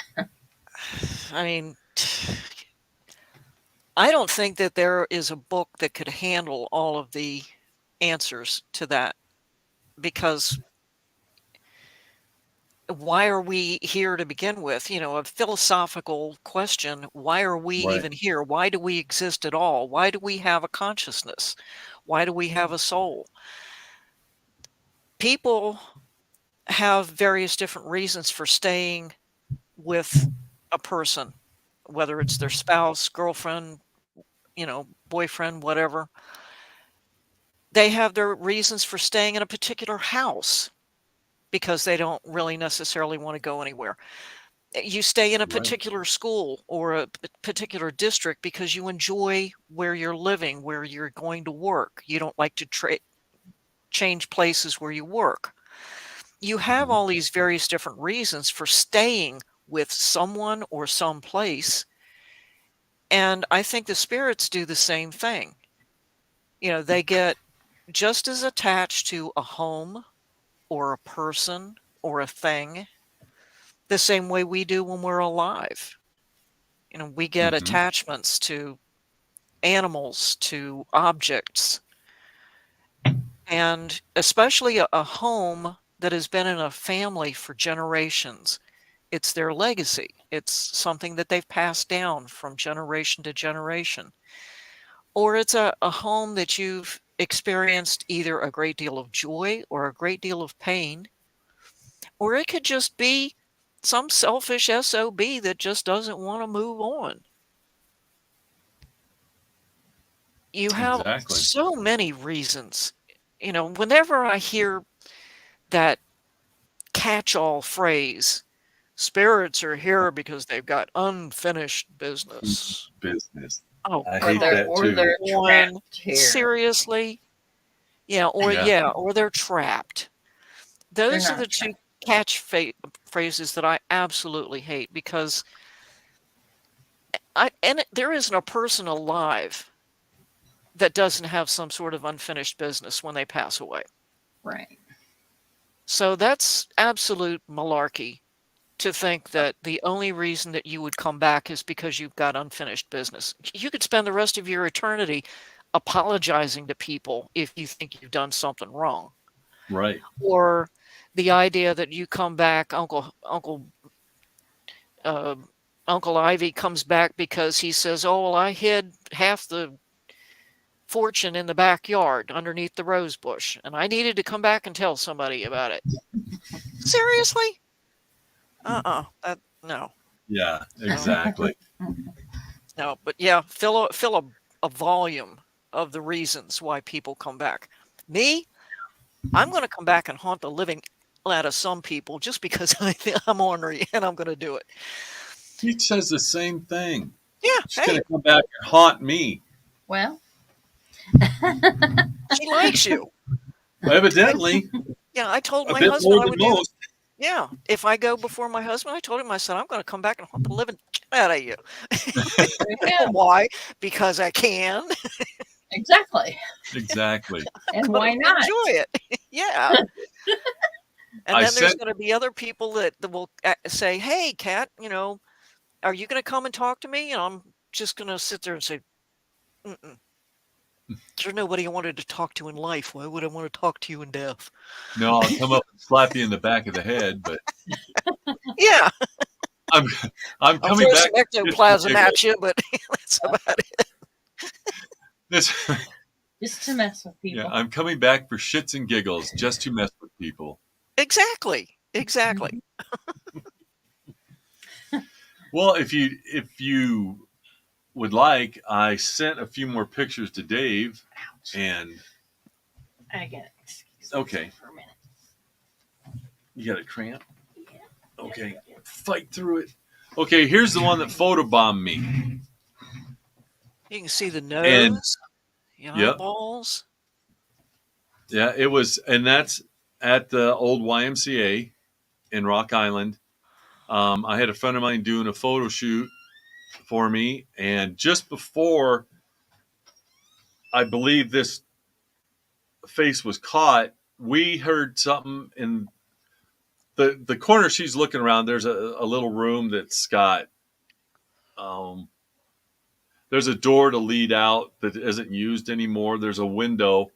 I mean, I don't think that there is a book that could handle all of the answers to that, because why are we here to begin with? A philosophical question. Why are we Right. even here? Why do we exist at all? Why do we have a consciousness? Why do we have a soul? People have various different reasons for staying with a person, whether it's their spouse, girlfriend, boyfriend, whatever. They have their reasons for staying in a particular house because they don't really necessarily want to go anywhere. You stay in a Right. particular school or a particular district because you enjoy where you're living, where you're going to work. You don't like to change places where you work. You have Mhm. all these various different reasons for staying with someone or someplace. And I think the spirits do the same thing. They get just as attached to a home or a person or a thing the same way we do when we're alive. We get Mhm. attachments to animals, to objects, and especially a home that has been in a family for generations. It's their legacy. It's something that they've passed down from generation to generation. Or it's a home that you've experienced either a great deal of joy or a great deal of pain. Or it could just be some selfish SOB that just doesn't want to move on. You have Exactly. so many reasons. Whenever I hear that catch-all phrase, spirits are here because they've got unfinished business. Business. Oh, I Or hate come they're that or too. they're on. trapped here. Seriously? Yeah. Or they're trapped. They're Those are the not two trapped. phrases that I absolutely hate, because there isn't a person alive that doesn't have some sort of unfinished business when they pass away. Right. So that's absolute malarkey to think that the only reason that you would come back is because you've got unfinished business. You could spend the rest of your eternity apologizing to people if you think you've done something wrong. Right. Or the idea that you come back, uh, Uncle Ivy comes back because he says, "Oh, well, I hid half the fortune in the backyard underneath the rose bush, and I needed to come back and tell somebody about it." Seriously? No, Yeah. no, Exactly. no. But yeah, fill a volume of the reasons why people come back. Me, I'm going to come back and haunt the living out of some people just because I'm ornery and I'm going to do it. He says the same thing. Yeah, She's hey, gonna come back and haunt me. Well, she likes you. I, Evidently, yeah, I told a my bit husband more I than would do. most. Yeah, if I go before my husband, I told him, I said, I'm going to come back and haunt the living out of you. there you go. Why? Because I can. Exactly. Exactly. And Going why to not? enjoy it. Yeah. And I then there's sent. going to be other people that will say, "Hey, Kat, are you going to come and talk to me?" And I'm just going to sit there and say, "Mm-mm. There's nobody I wanted to talk to in life. Why would I want to talk to you in death?" No, I'll come up and slap you in the back of the head, but Yeah, I'm I'm I'll coming throw back some for shits and ectoplasm giggles. at you, but that's about it. This, Just to mess with yeah, people. I'm coming back for shits and giggles just to mess with people. Exactly. Exactly. Mhm. Well, if you would like, I sent a few more pictures to Dave, Ouch. and I get it. Excuse me okay, for a minute. you got a cramp. Yeah. Okay, fight through it. Okay, here's the one that photobombed me, You can see the and nose, the yep, eyeballs. yeah, it was, and that's at the old YMCA in Rock Island. I had a friend of mine doing a photo shoot for me, and just before I believe this face was caught, we heard something in the corner she's looking around. There's a little room that's got um, there's a door to lead out that isn't used anymore. There's a window,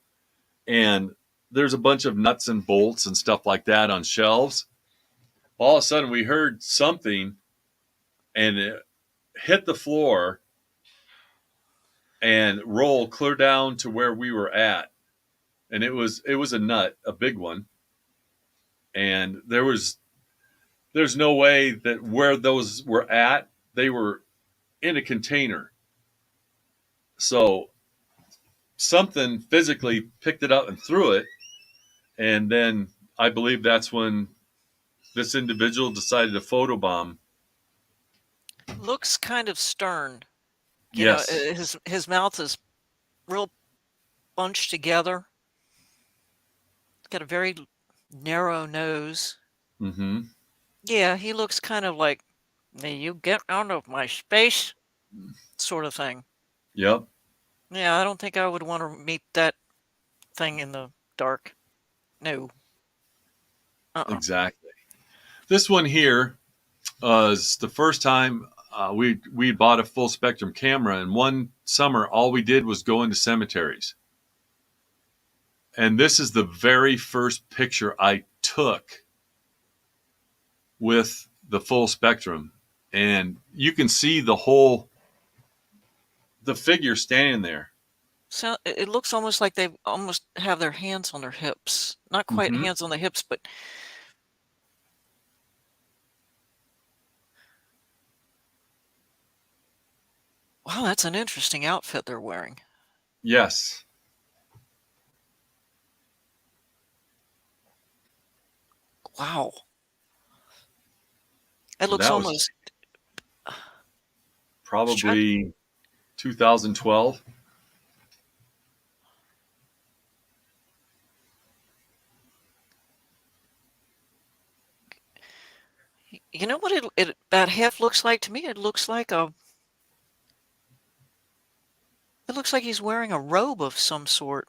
and there's a bunch of nuts and bolts and stuff like that on shelves. All of a sudden, we heard something, and it hit the floor and roll clear down to where we were at. And it was a nut, a big one, and there's no way that where those were at, they were in a container. So something physically picked it up and threw it, and then I believe that's when this individual decided to photobomb. Looks kind of stern. Yes. His mouth is real bunched together. Got a very narrow nose. Mm-hmm. Yeah, he looks kind of like, "May you get out of my space," sort of thing. Yep. Yeah, I don't think I would want to meet that thing in the dark. No. Exactly. This one here is the first time we bought a full spectrum camera, and one summer all we did was go into cemeteries. And this is the very first picture I took with the full spectrum, and you can see the figure standing there. So it looks almost like they almost have their hands on their hips. Not quite Mm-hmm. hands on the hips, but wow, that's an interesting outfit they're wearing. Yes. Wow. It So looks that was almost probably 2012. You know what it that half looks like to me? It looks like he's wearing a robe of some sort.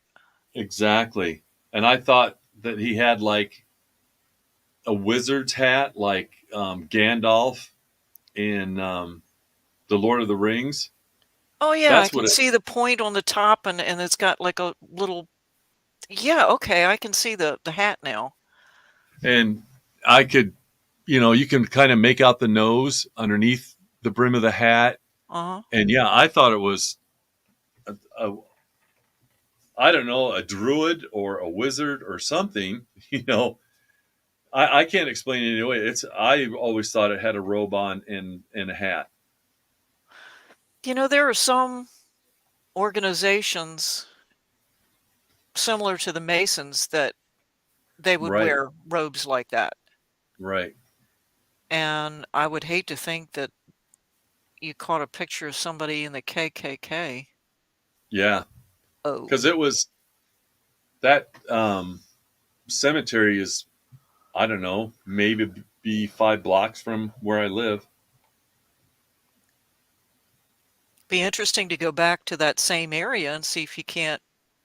Exactly. And I thought that he had like a wizard's hat, like Gandalf in The Lord of the Rings. Oh yeah, I That's can what it, see the point on the top, and it's got like a little. Yeah, okay, I can see the hat now. and I could, you can kind of make out the nose underneath the brim of the hat. Uh-huh. And yeah, I thought it was, I don't know, a druid or a wizard or something. I can't explain it anyway. I always thought it had a robe on and a hat. There are some organizations similar to the Masons that they would Right, wear robes like that. right. And I would hate to think that you caught a picture of somebody in the KKK. Yeah, Oh, because it was that cemetery is, I don't know, maybe be 5 blocks from where I live. be interesting to go back to that same area and see if you can't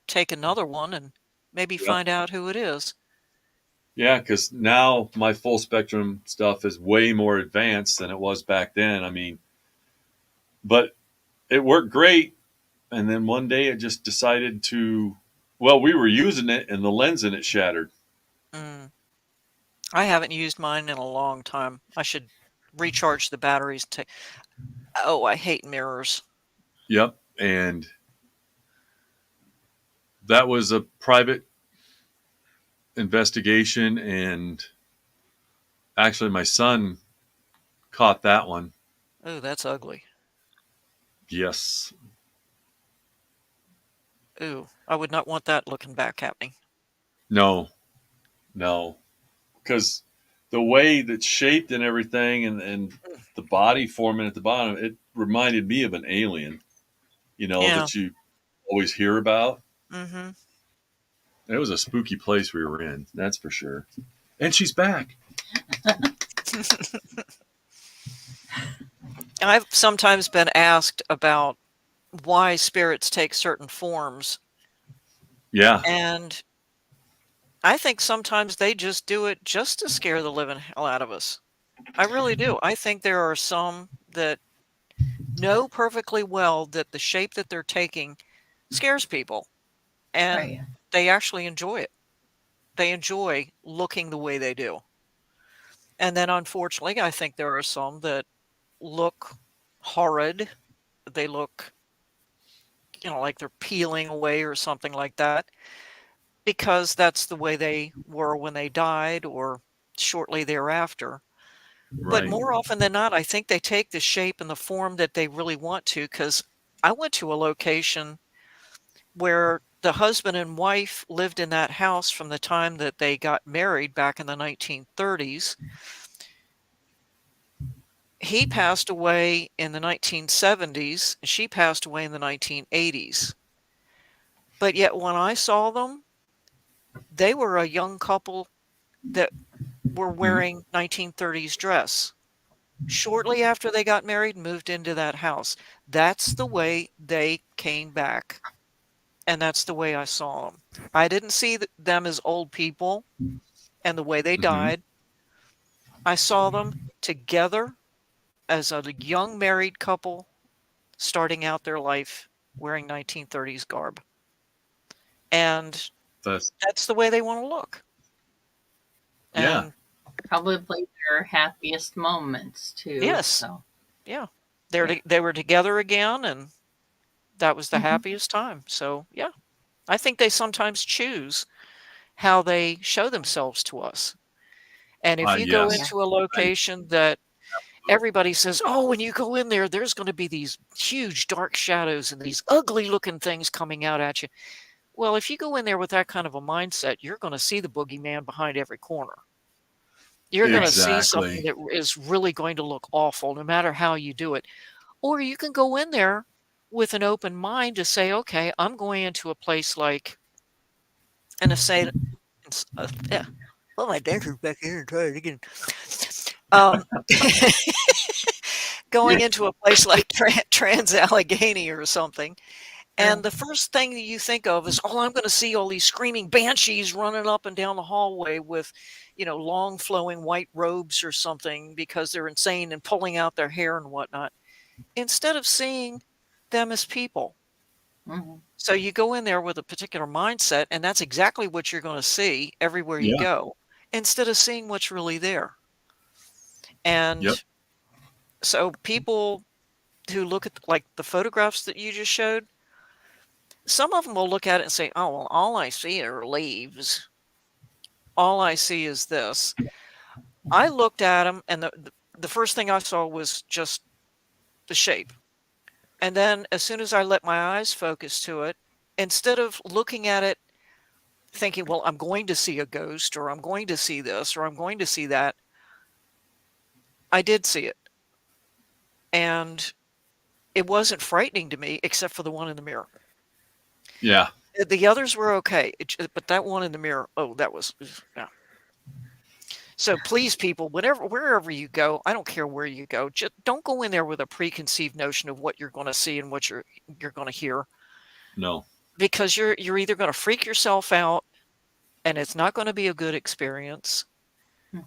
take another one and maybe Yep. find out who it is. Yeah, because now my full spectrum stuff is way more advanced than it was back then. I mean, but it worked great. And then one day it just decided to, well, we were using it and the lens in it shattered. Mm. I haven't used mine in a long time. I should recharge the batteries. Oh, I hate mirrors. Yep. And that was a private investigation. And actually, my son caught that one. Oh, that's ugly. Yes. Ooh, I would not want that looking back at me. No, no. Because the way that's shaped and everything and the body forming at the bottom, it reminded me of an alien, Yeah. that you always hear about. Mm-hmm. It was a spooky place we were in, that's for sure. And she's back. I've sometimes been asked about why spirits take certain forms, Yeah, and I think sometimes they just do it just to scare the living hell out of us. I really do. I think there are some that know perfectly well that the shape that they're taking scares people, and Right. they actually enjoy it. They enjoy looking the way they do. And then unfortunately, I think there are some that look horrid. They look, like they're peeling away or something like that, because that's the way they were when they died or shortly thereafter. But Right. more often than not, I think they take the shape and the form that they really want to. Because I went to a location where the husband and wife lived in that house from the time that they got married back in the 1930s. He passed away in the 1970s, she passed away in the 1980s. But yet when I saw them, they were a young couple that were Mhm. wearing 1930s dress. Shortly after they got married and moved into that house. That's the way they came back, and that's the way I saw them. I didn't see them as old people and the way they Mhm. died. I saw them together as a young married couple starting out their life wearing 1930s garb. And That's that's the way they want to look. yeah. And Probably their happiest moments too. yes, So yeah, yeah. they were together again, and that was the Hmm. happiest time. So yeah, I think they sometimes choose how they show themselves to us. And if you go Yeah. Yes. into a I location that everybody says, oh, when you go in there, there's going to be these huge dark shadows and these ugly looking things coming out at you. Well, if you go in there with that kind of a mindset, you're going to see the boogeyman behind every corner. You're going to see something exactly. that is really going to look awful, no matter how you do it. Or you can go in there with an open mind to say, okay, I'm going into a place like an asylum. Yeah. Well, my dancer's back here and try it again. Um, going into a place like Trans Allegheny or something, Right. and the first thing that you think of is, oh, I'm going to see all these screaming banshees running up and down the hallway with, long flowing white robes or something because they're insane and pulling out their hair and whatnot, instead of seeing them as people. Hmm. So you go in there with a particular mindset, and that's exactly what you're going to see everywhere you Yeah. go, instead of seeing what's really there. Yep. And so people who look at like the photographs that you just showed, some of them will look at it and say, "Oh, well, all I see are leaves. All I see is this." I looked at them, and the first thing I saw was just the shape. And then as soon as I let my eyes focus to it, instead of looking at it thinking, "Well, I'm going to see a ghost, or I'm going to see this, or I'm going to see that," I did see it. And it wasn't frightening to me except for the one in the mirror. Yeah. The others were okay, but that one in the mirror, oh, that was yeah. So please, people, wherever you go, I don't care where you go, just don't go in there with a preconceived notion of what you're going to see and what you're going to hear, No. because you're either going to freak yourself out and it's not going to be a good experience,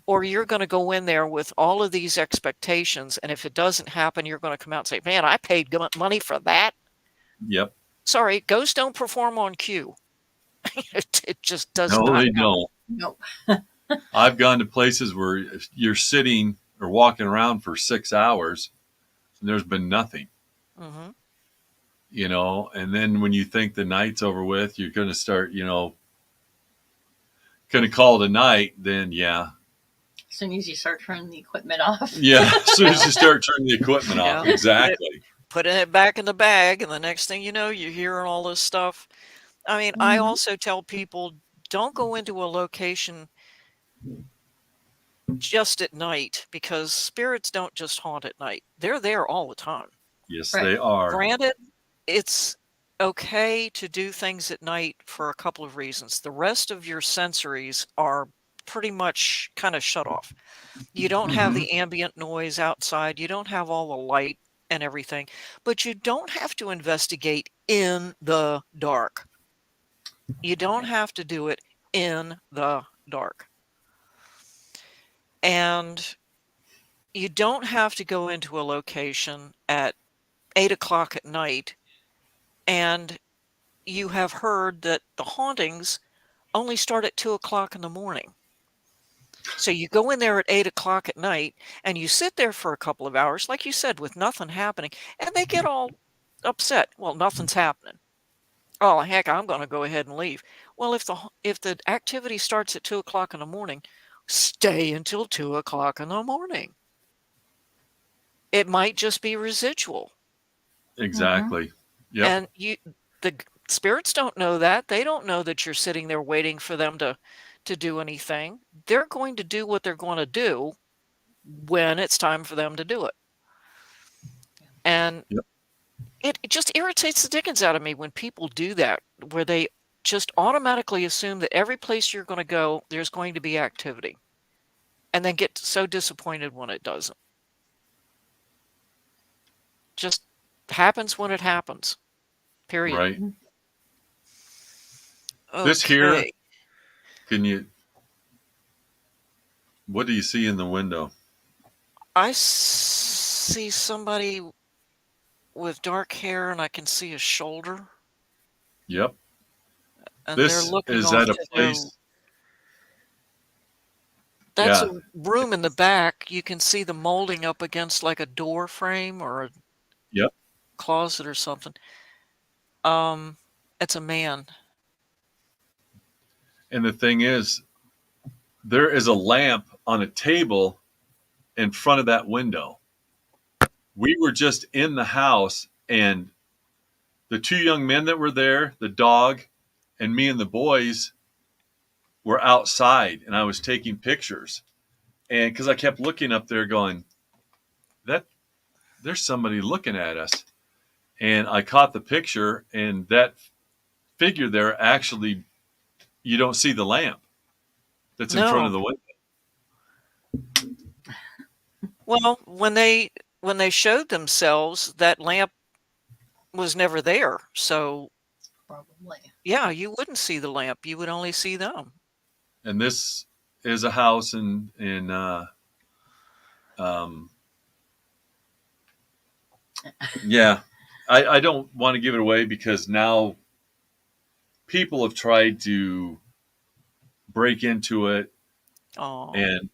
or you're going to go in there with all of these expectations, and if it doesn't happen, you're going to come out and say, "Man, I paid money for that." Yep. Sorry, ghosts don't perform on cue. It just does No, not they happen. don't. Nope. I've gone to places where you're sitting or walking around for 6 hours and there's been nothing, Hmm. and then when you think the night's over with, you're going to start, going to call it a night, then yeah. As soon as you start turning the equipment off. Yeah. As soon as you start turning the equipment off. Yeah, Exactly. putting it back in the bag, and the next thing you know, you're hearing all this stuff. I mean, I Hmm. also tell people, don't go into a location just at night, because spirits don't just haunt at night. They're there all the time. Yes, Right. they are. Granted, it's okay to do things at night for a couple of reasons. The rest of your sensories are pretty much kind of shut off. You don't have Hmm. the ambient noise outside, you don't have all the light and everything, but you don't have to investigate in the dark. You don't Right. have to do it in the dark. And you don't have to go into a location at 8 o'clock at night, and you have heard that the hauntings only start at 2 o'clock in the morning. So you go in there at 8 o'clock at night, and you sit there for a couple of hours, like you said, with nothing happening, and they get all upset. Well, nothing's happening. Oh, heck, I'm gonna go ahead and leave. Well, if the activity starts at 2 o'clock in the morning, stay until 2 o'clock in the morning. It might just be residual. Exactly. Yep. And the spirits don't know that. They don't know that you're sitting there waiting for them to do anything. They're going to do what they're going to do when it's time for them to do it. And Yep. it just irritates the dickens out of me when people do that, where they just automatically assume that every place you're going to go, there's going to be activity, and then get so disappointed when it doesn't. Just happens when it happens. Period. Right. Okay. This here, what do you see in the window? I see somebody with dark hair, and I can see his shoulder. Yep. And they're looking is off that a to place? That's Yeah. a room in the back. You can see the molding up against like a door frame or a Yep. closet or something. It's a man. And the thing is, there is a lamp on a table in front of that window. We were just in the house, and the two young men that were there, the dog, and me and the boys were outside, and I was taking pictures. And because I kept looking up there going, there's somebody looking at us. And I caught the picture, and that figure there, actually, you don't see the lamp that's in front of the window. Well, when they showed themselves, that lamp was never there. So Probably. yeah, you wouldn't see the lamp. You would only see them. And this is a house in yeah. I don't want to give it away because now people have tried to break into it Oh. and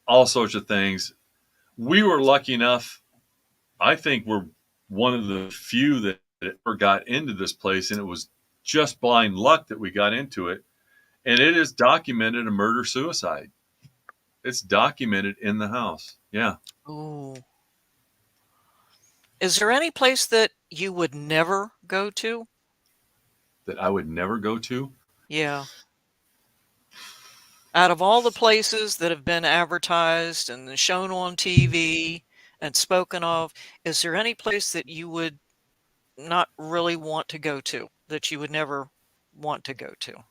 all sorts of things. We were lucky enough. I think we're one of the few that ever got into this place, and it was just blind luck that we got into it. And it is documented a murder-suicide. It's documented in the house. Yeah. Oh. Is there any place that you would never go to? That I would never go to? Yeah. Out of all the places that have been advertised and shown on TV and spoken of, is there any place that you would not really want to go to, that you would never want to go to?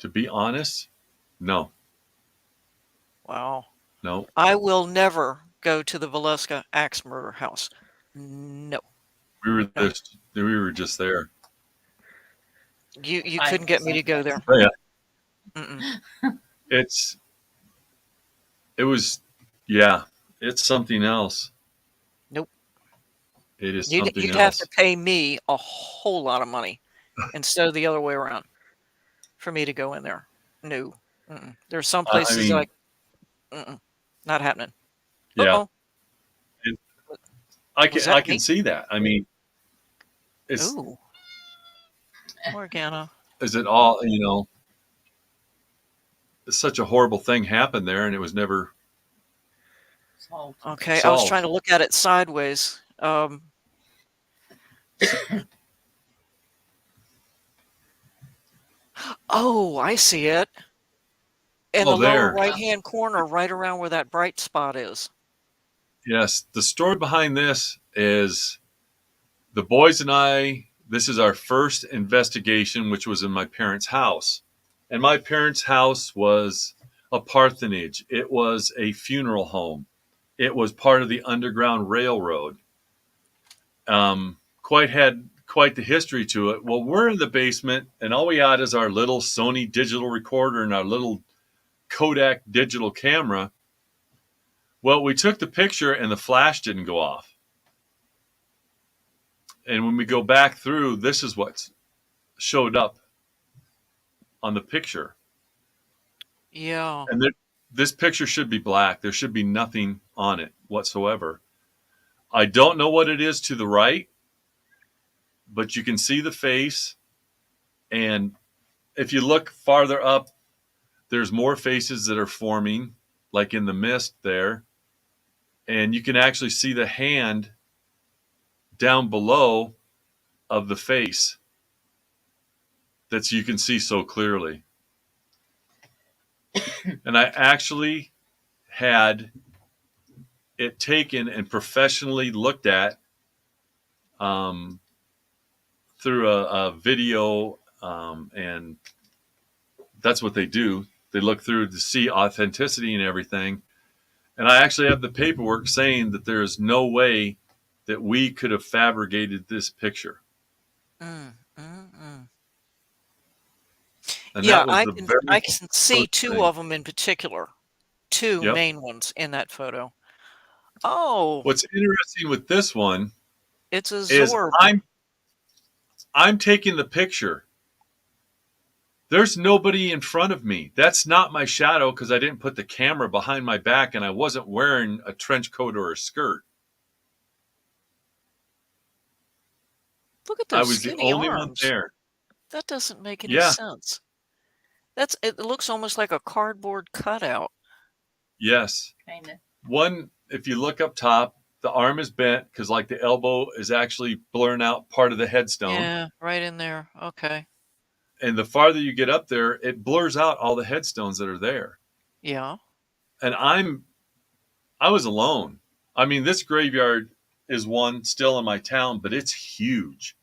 To be honest, no. Wow. No. I will never go to the Valeska axe murder house. No. We were just there. You couldn't get me to go there. Oh, yeah. Mm-mm. It's something else. Nope. It is something You'd else. have to pay me a whole lot of money instead of the other way around for me to go in there. No. Mm-mm. There's some places like, not happening. Yeah. Uh-oh. I can see that. I mean, Ooh. Morgana. Is it all, such a horrible thing happened there, and it was never Solved. Okay, I was trying to look at it sideways. Oh, I see it. In the lower right-hand corner, right around where that bright spot is. Yes. The story behind this is the boys and I, this is our first investigation, which was in my parents' house. And my parents' house was a parsonage. It was a funeral home. It was part of the Underground Railroad. Had quite the history to it. Well, we're in the basement, and all we had is our little Sony digital recorder and our little Kodak digital camera. Well, we took the picture and the flash didn't go off. And when we go back through, this is what showed up on the picture. Yeah. And this picture should be black. There should be nothing on it whatsoever. I don't know what it is to the right, but you can see the face. And if you look farther up, there's more faces that are forming, like in the mist there. And you can actually see the hand down below of the face that you can see so clearly. And I actually had it taken and professionally looked at um, through a video, and that's what they do. They look through to see authenticity and everything. And I actually have the paperwork saying that there is no way that we could have fabricated this picture. Mm, mm, mm. And Yeah, that was the I very can see first two thing. of them in particular, two Yep. main ones in that photo. Oh, What's interesting with this one it's a is Zorb. I'm taking the picture. There's nobody in front of me. That's not my shadow because I didn't put the camera behind my back and I wasn't wearing a trench coat or a skirt. Look at I those was the skinny only one arms. there. That doesn't make any Yeah, sense. It looks almost like a cardboard cutout. yes. Kind of. One, if you look up top, the arm is bent because like the elbow is actually blurring out part of the headstone. Yeah, right in there. Okay. And the farther you get up there, it blurs out all the headstones that are there. Yeah. And I was alone. I mean, this graveyard is one still in my town, but it's huge.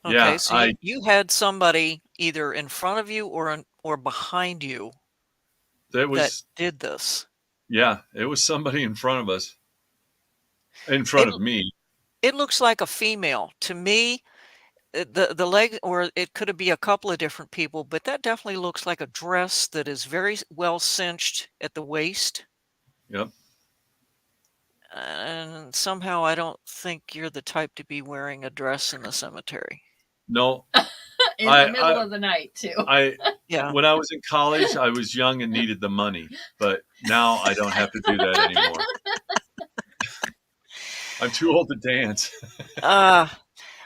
Okay, Yeah, so you had somebody either in front of you or behind you that that was did this. yeah, it was somebody in front of us, in It front of me. it looks like a female. To me, the leg, or it could be a couple of different people, but that definitely looks like a dress that is very well cinched at the waist. Yep. And somehow I don't think you're the type to be wearing a dress in the cemetery. No, In I, the middle I, of the night, too. Yeah. when I was in college, I was young and needed the money, but now I don't have to do that anymore. I'm too old to dance.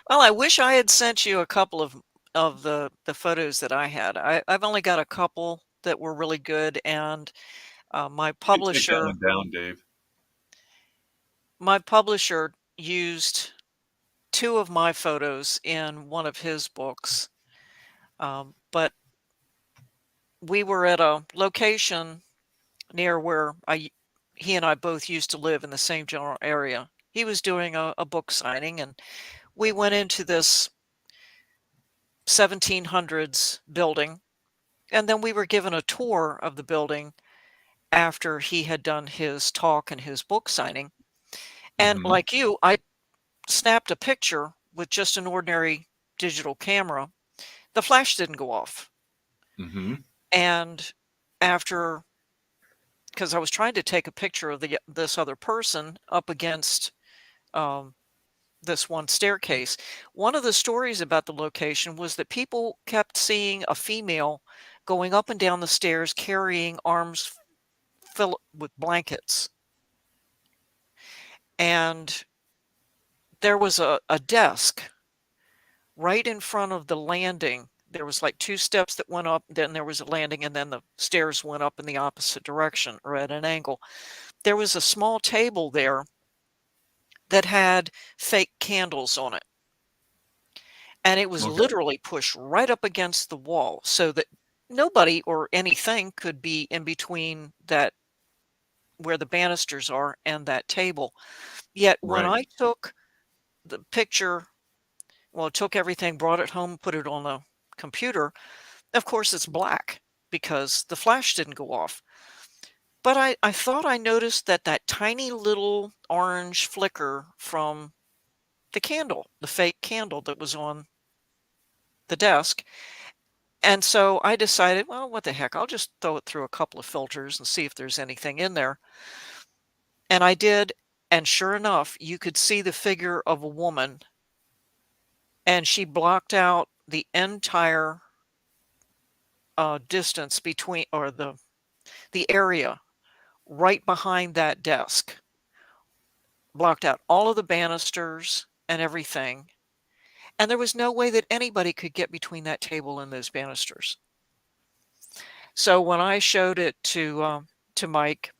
Well, I wish I had sent you a couple of the photos that I had. I've only got a couple that were really good, and my You can take that publisher one down, Dave. my publisher used two of my photos in one of his books. But we were at a location near where he and I both used to live in the same general area. He was doing a book signing, and we went into this 1700s building, and then we were given a tour of the building after he had done his talk and his book signing. And Mm-hmm. like you, I snapped a picture with just an ordinary digital camera. The flash didn't go off. Mm-hmm. And after, because I was trying to take a picture of this other person up against this one staircase. One of the stories about the location was that people kept seeing a female going up and down the stairs carrying arms filled with blankets. And there was a desk right in front of the landing. There was like two steps that went up, then there was a landing, and then the stairs went up in the opposite direction or at an angle. There was a small table there that had fake candles on it. And it was Okay. literally pushed right up against the wall so that nobody or anything could be in between that, where the banisters are, and that table. Yet when Right. I took the picture, well, took everything, brought it home, put it on the computer, of course it's black because the flash didn't go off. But I thought I noticed that tiny little orange flicker from the candle, the fake candle that was on the desk. And so I decided, well, what the heck? I'll just throw it through a couple of filters and see if there's anything in there. And I did. And sure enough, you could see the figure of a woman, and she blocked out the entire distance between, or the area right behind that desk, blocked out all of the banisters and everything. And there was no way that anybody could get between that table and those banisters. So when I showed it to Mike,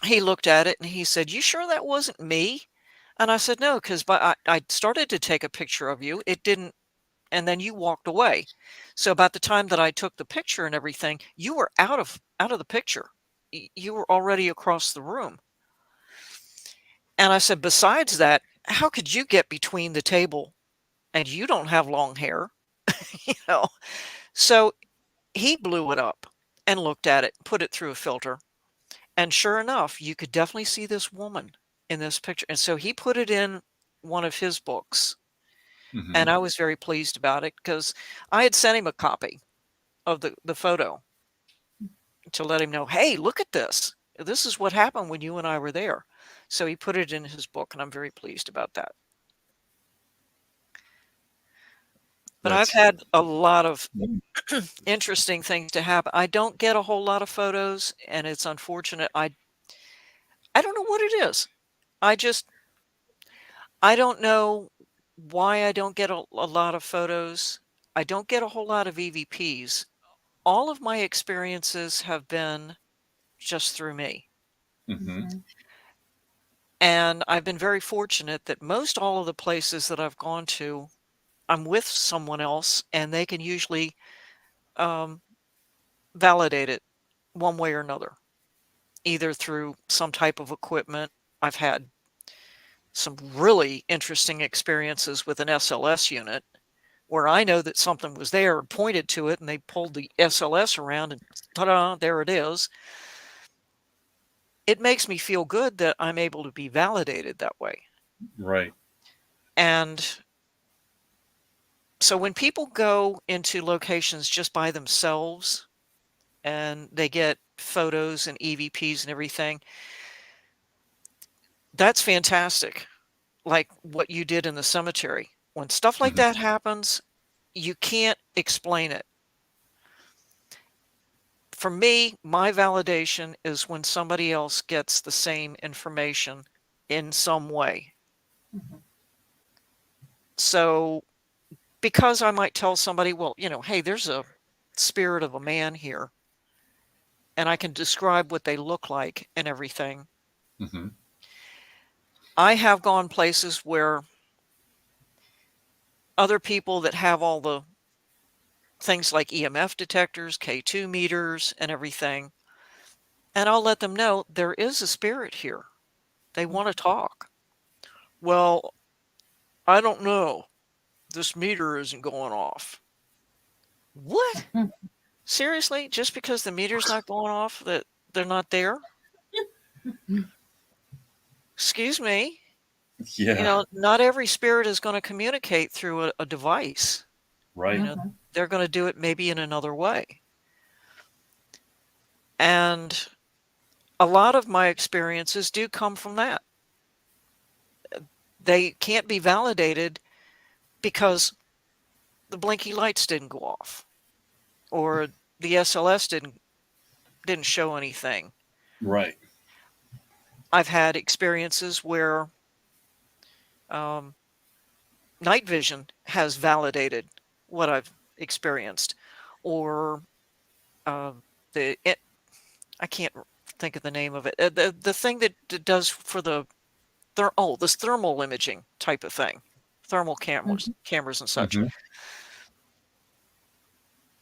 he looked at it and he said, "You sure that wasn't me?" And I said, "No, because I started to take a picture of you. It didn't, and then you walked away. So about the time that I took the picture and everything, you were out of the picture. You were already across the room." And I said, "Besides that, how could you get between the table and you don't have long hair?" You know. So he blew it up and looked at it, put it through a filter. And sure enough, you could definitely see this woman in this picture. And so he put it in one of his books. Mm-hmm. And I was very pleased about it because I had sent him a copy of the photo to let him know, hey, look at this. This is what happened when you and I were there. So he put it in his book, and I'm very pleased about that. But I've That's had a lot of interesting things to happen. I don't get a whole lot of photos, and it's unfortunate. I don't know what it is. I just I don't know why I don't get a lot of photos. I don't get a whole lot of EVPs. All of my experiences have been just through me. mm-hmm. Mm-hmm. And I've been very fortunate that most all of the places that I've gone to, I'm with someone else, and they can usually um, validate it one way or another, either through some type of equipment. I've had some really interesting experiences with an SLS unit where I know that something was there and pointed to it, and they pulled the SLS around and ta-da, there it is. It makes me feel good that I'm able to be validated that way. Right. And so when people go into locations just by themselves and they get photos and EVPs and everything, that's fantastic. Like what you did in the cemetery. When stuff like Mm-hmm. that happens, you can't explain it. For me, my validation is when somebody else gets the same information in some way. Mm-hmm. So, because I might tell somebody, well, hey, there's a spirit of a man here, and I can describe what they look like and everything. Mm-hmm. I have gone places where other people that have all the things like EMF detectors, K2 meters, and everything, and I'll let them know there is a spirit here. They want to talk. Well, I don't know. This meter isn't going off. What? Seriously? Just because the meter's not going off, that they're not there? Excuse me? Yeah. Not every spirit is going to communicate through a device. You Right. know, they're going to do it maybe in another way. And a lot of my experiences do come from that. They can't be validated because the blinky lights didn't go off or the SLS didn't show anything. Right. I've had experiences where night vision has validated what I've experienced, or uh, I can't think of the name of it. The thing that does for this thermal imaging type of thing, thermal cameras and such. Mm-hmm.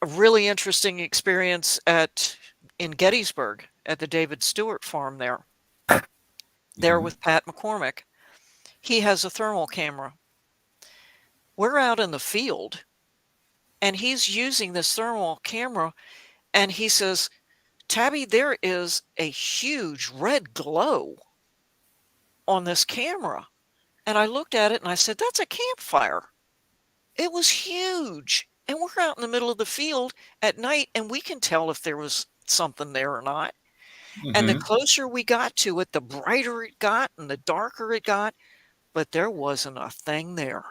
A really interesting experience in Gettysburg at the David Stewart farm there Mm-hmm. with Pat McCormick. He has a thermal camera. We're out in the field, and he's using this thermal camera, and he says, Tabby, there is a huge red glow on this camera. And I looked at it and I said, that's a campfire. It was huge. And we're out in the middle of the field at night, and we can tell if there was something there or not. And the Hmm. closer we got to it, the brighter it got and the darker it got, but there wasn't a thing there.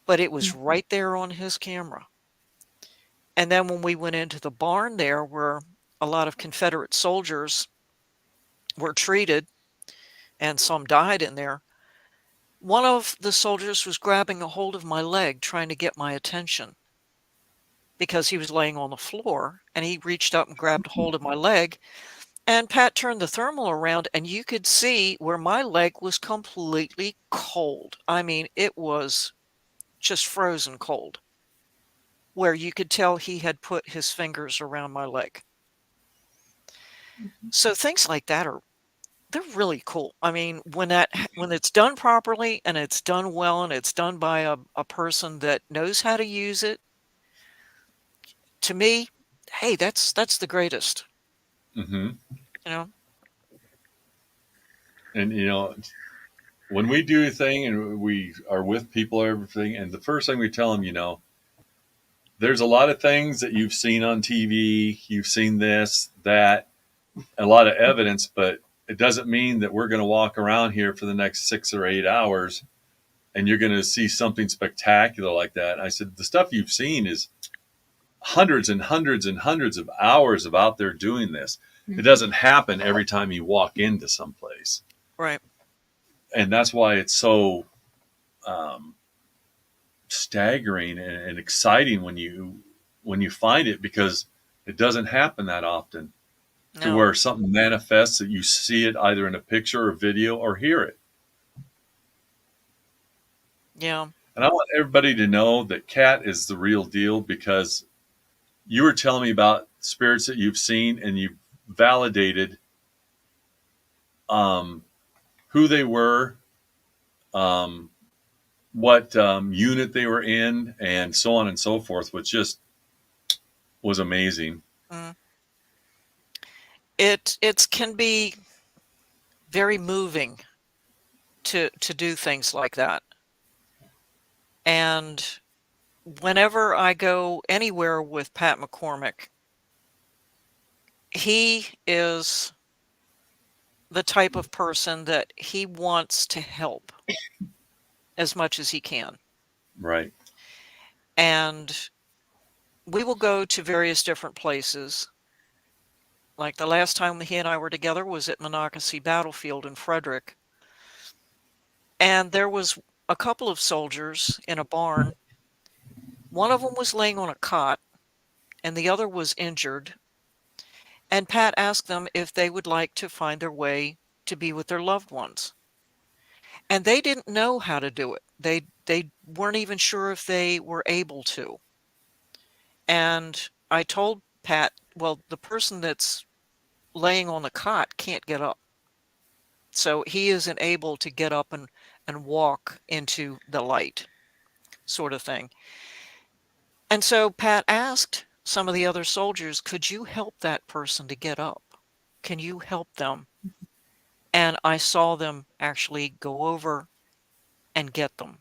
But it was right there on his camera. And then when we went into the barn there where a lot of Confederate soldiers were treated and some died in there, one of the soldiers was grabbing a hold of my leg trying to get my attention because he was laying on the floor, and he reached up and grabbed a hold of my leg, and Pat turned the thermal around, and you could see where my leg was completely cold. I mean, it was just frozen cold, where you could tell he had put his fingers around my leg. So things like that they're really cool. I mean, when it's done properly and it's done well and it's done by a person that knows how to use it, to me, hey, that's the greatest, Hmm. you know? And when we do a thing and we are with people or everything, and the first thing we tell them, there's a lot of things that you've seen on TV, you've seen this, that, a lot of evidence, but it doesn't mean that we're going to walk around here for the next 6 or 8 hours and you're going to see something spectacular like that. I said, the stuff you've seen is hundreds and hundreds and hundreds of hours of out there doing this. It doesn't happen every time you walk into someplace. Right. And that's why it's so um, staggering and exciting when you find it, because it doesn't happen that often, to No. where something manifests that you see it either in a picture or video or hear it. Yeah. And I want everybody to know that Kat is the real deal, because you were telling me about spirits that you've seen and you validated um, who they were, um, what unit they were in, and so on and so forth, which just was amazing. Mm. It can be very moving to do things like that. And whenever I go anywhere with Pat McCormick, he is the type of person that he wants to help as much as he can. Right. And we will go to various different places. Like the last time he and I were together was at Monocacy Battlefield in Frederick. And there was a couple of soldiers in a barn. One of them was laying on a cot, and the other was injured. And Pat asked them if they would like to find their way to be with their loved ones. And they didn't know how to do it. They weren't even sure if they were able to. And I told Pat, well, the person that's laying on the cot can't get up. So he isn't able to get up and walk into the light, sort of thing. And so Pat asked some of the other soldiers, could you help that person to get up? Can you help them? And I saw them actually go over and get them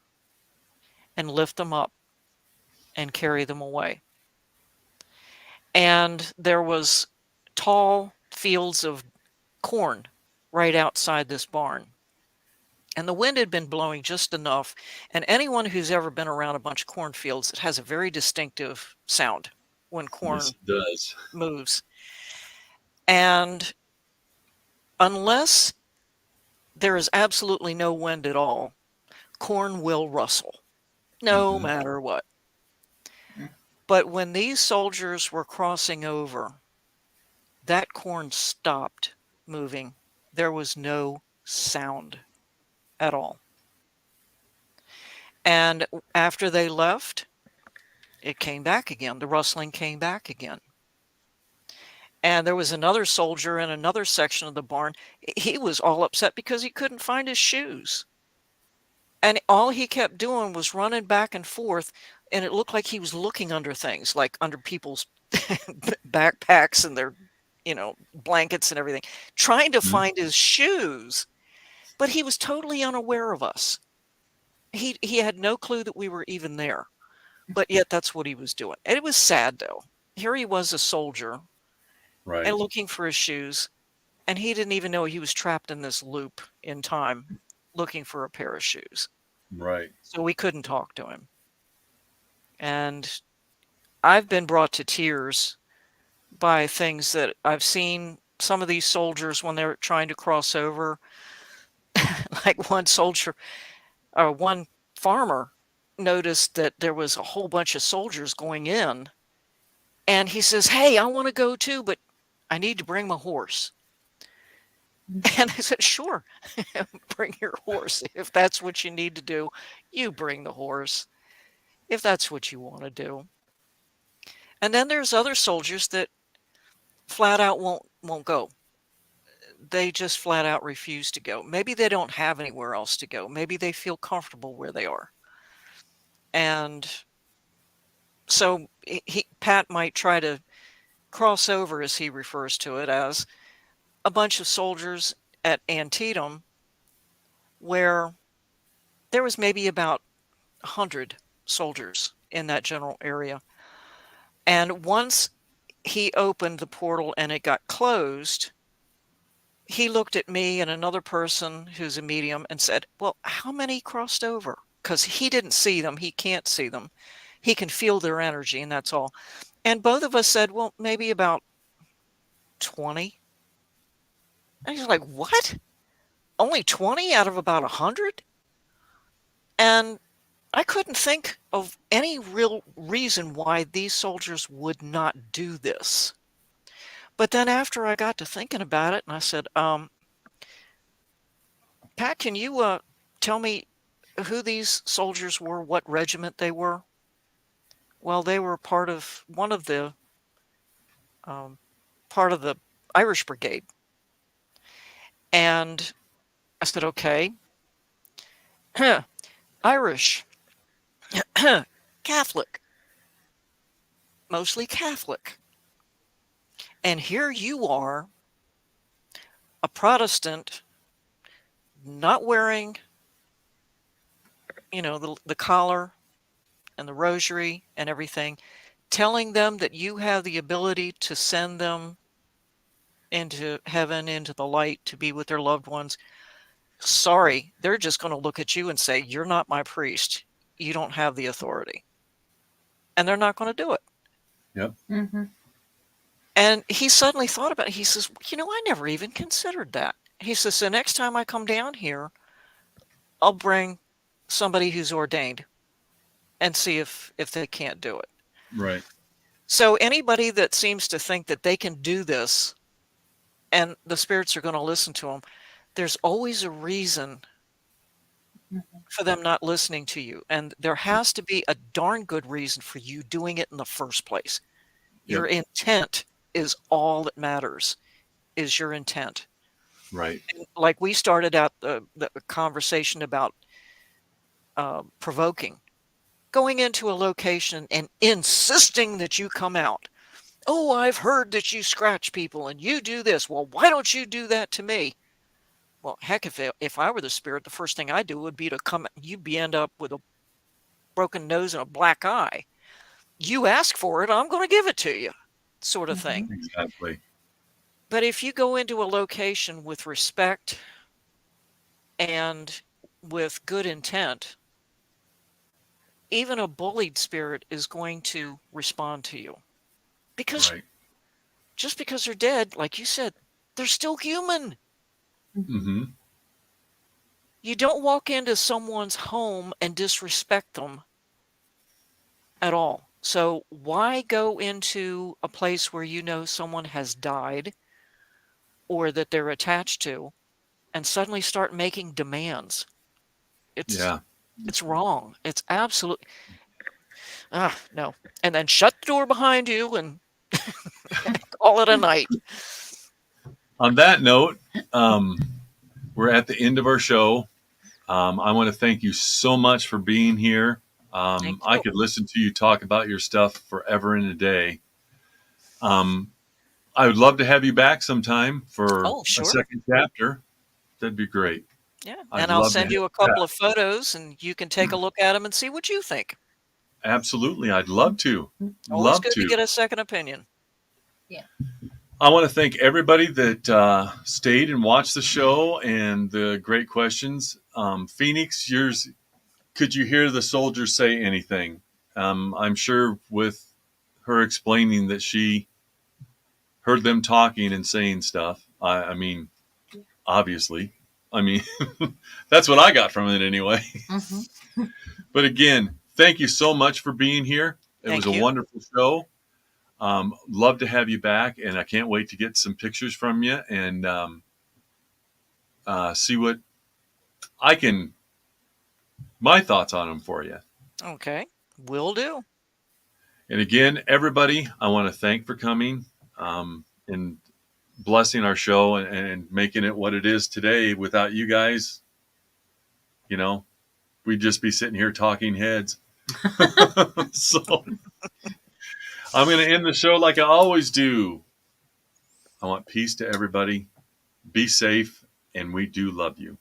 and lift them up and carry them away. And there was tall fields of corn right outside this barn. And the wind had been blowing just enough. And anyone who's ever been around a bunch of cornfields, it has a very distinctive sound when Yes, corn it does. moves. And unless there is absolutely no wind at all, corn will rustle, no Hmm. matter what. But when these soldiers were crossing over, that corn stopped moving. There was no sound at all. And after they left, it came back again. The rustling came back again. And there was another soldier in another section of the barn. He was all upset because he couldn't find his shoes. And all he kept doing was running back and forth, and it looked like he was looking under things, like under people's backpacks and their, blankets and everything, trying to find his shoes. But he was totally unaware of us. He had no clue that we were even there. But yet that's what he was doing. And it was sad, though. Here he was, a soldier, Right. and looking for his shoes, and he didn't even know he was trapped in this loop in time, looking for a pair of shoes. Right. So we couldn't talk to him. And I've been brought to tears by things that I've seen some of these soldiers when they're trying to cross over. Like one soldier, or one farmer noticed that there was a whole bunch of soldiers going in, and he says, "Hey, I want to go too, but I need to bring my horse." And I said, "Sure, bring your horse. If that's what you need to do, you bring the horse, if that's what you want to do." And then there's other soldiers that flat out won't go. They just flat out refuse to go. Maybe they don't have anywhere else to go. Maybe they feel comfortable where they are. And so Pat might try to cross over, as he refers to it, as a bunch of soldiers at Antietam, where there was maybe about 100 soldiers in that general area. And once he opened the portal and it got closed, he looked at me and another person who's a medium and said, "Well, how many crossed over?" Because he didn't see them. He can't see them. He can feel their energy, and that's all. And both of us said, "Well, maybe about 20." And he's like, "What? Only 20 out of about 100?" And I couldn't think of any real reason why these soldiers would not do this. But then after I got to thinking about it, and I said, "Pat, can you tell me who these soldiers were, what regiment they were?" "Well, they were part of um, part of the Irish Brigade." And I said, "Okay." "Irish, Catholic, mostly Catholic. And here you are, a Protestant, not wearing, the collar and the rosary and everything, telling them that you have the ability to send them into heaven, into the light, to be with their loved ones. Sorry, they're just going to look at you and say, 'You're not my priest. You don't have the authority.'" And they're not going to do it. Yep. Mm-hmm. And he suddenly thought about it. He says, "I never even considered that." He says, "The next time I come down here, I'll bring somebody who's ordained and see if they can't do it." Right. So anybody that seems to think that they can do this and the spirits are going to listen to them, there's always a reason for them not listening to you. And there has to be a darn good reason for you doing it in the first place. Your Yep. intent is all that matters, is your intent. Right. And like we started out the conversation about provoking, going into a location and insisting that you come out. "Oh, I've heard that you scratch people and you do this. Well, why don't you do that to me?" Well, heck, if I were the spirit, the first thing I do would be to come. You'd be end up with a broken nose and a black eye. You ask for it, I'm going to give it to you, sort of thing. Mm-hmm. Exactly. But if you go into a location with respect and with good intent, even a bullied spirit is going to respond to you. Because Right. just because they're dead, like you said, they're still human. Mm-hmm. You don't walk into someone's home and disrespect them at all. So why go into a place where you know someone has died or that they're attached to and suddenly start making demands? It's Yeah. wrong. It's absolutely no. And then shut the door behind you and call it a night. On that note, we're at the end of our show. I want to thank you so much for being here. Thank I you. could listen to you talk about your stuff forever and a day. I would love to have you back sometime for Oh, a sure. second chapter. That'd be great. Yeah. I'd And I'll love to send have you a that. couple of photos and you can take a look at them and see what you think. Absolutely. I'd love to. Always Love good to to. get a second opinion. Yeah. I want to thank everybody that stayed and watched the show and the great questions. Phoenix, yours, could you hear the soldier say anything? I'm sure with her explaining that she heard them talking and saying stuff. I mean, obviously. I mean, that's what I got from it anyway. Mm-hmm. But again, thank you so much for being here. It was Thank a you. wonderful show. Love to have you back, and I can't wait to get some pictures from you and see what I can, my thoughts on them for you. Okay. Will do. And again, everybody, I want to thank for coming and blessing our show and making it what it is today. Without you guys, you know, we'd just be sitting here talking heads. So I'm going to end the show like I always do. I want peace to everybody. Be safe, and we do love you.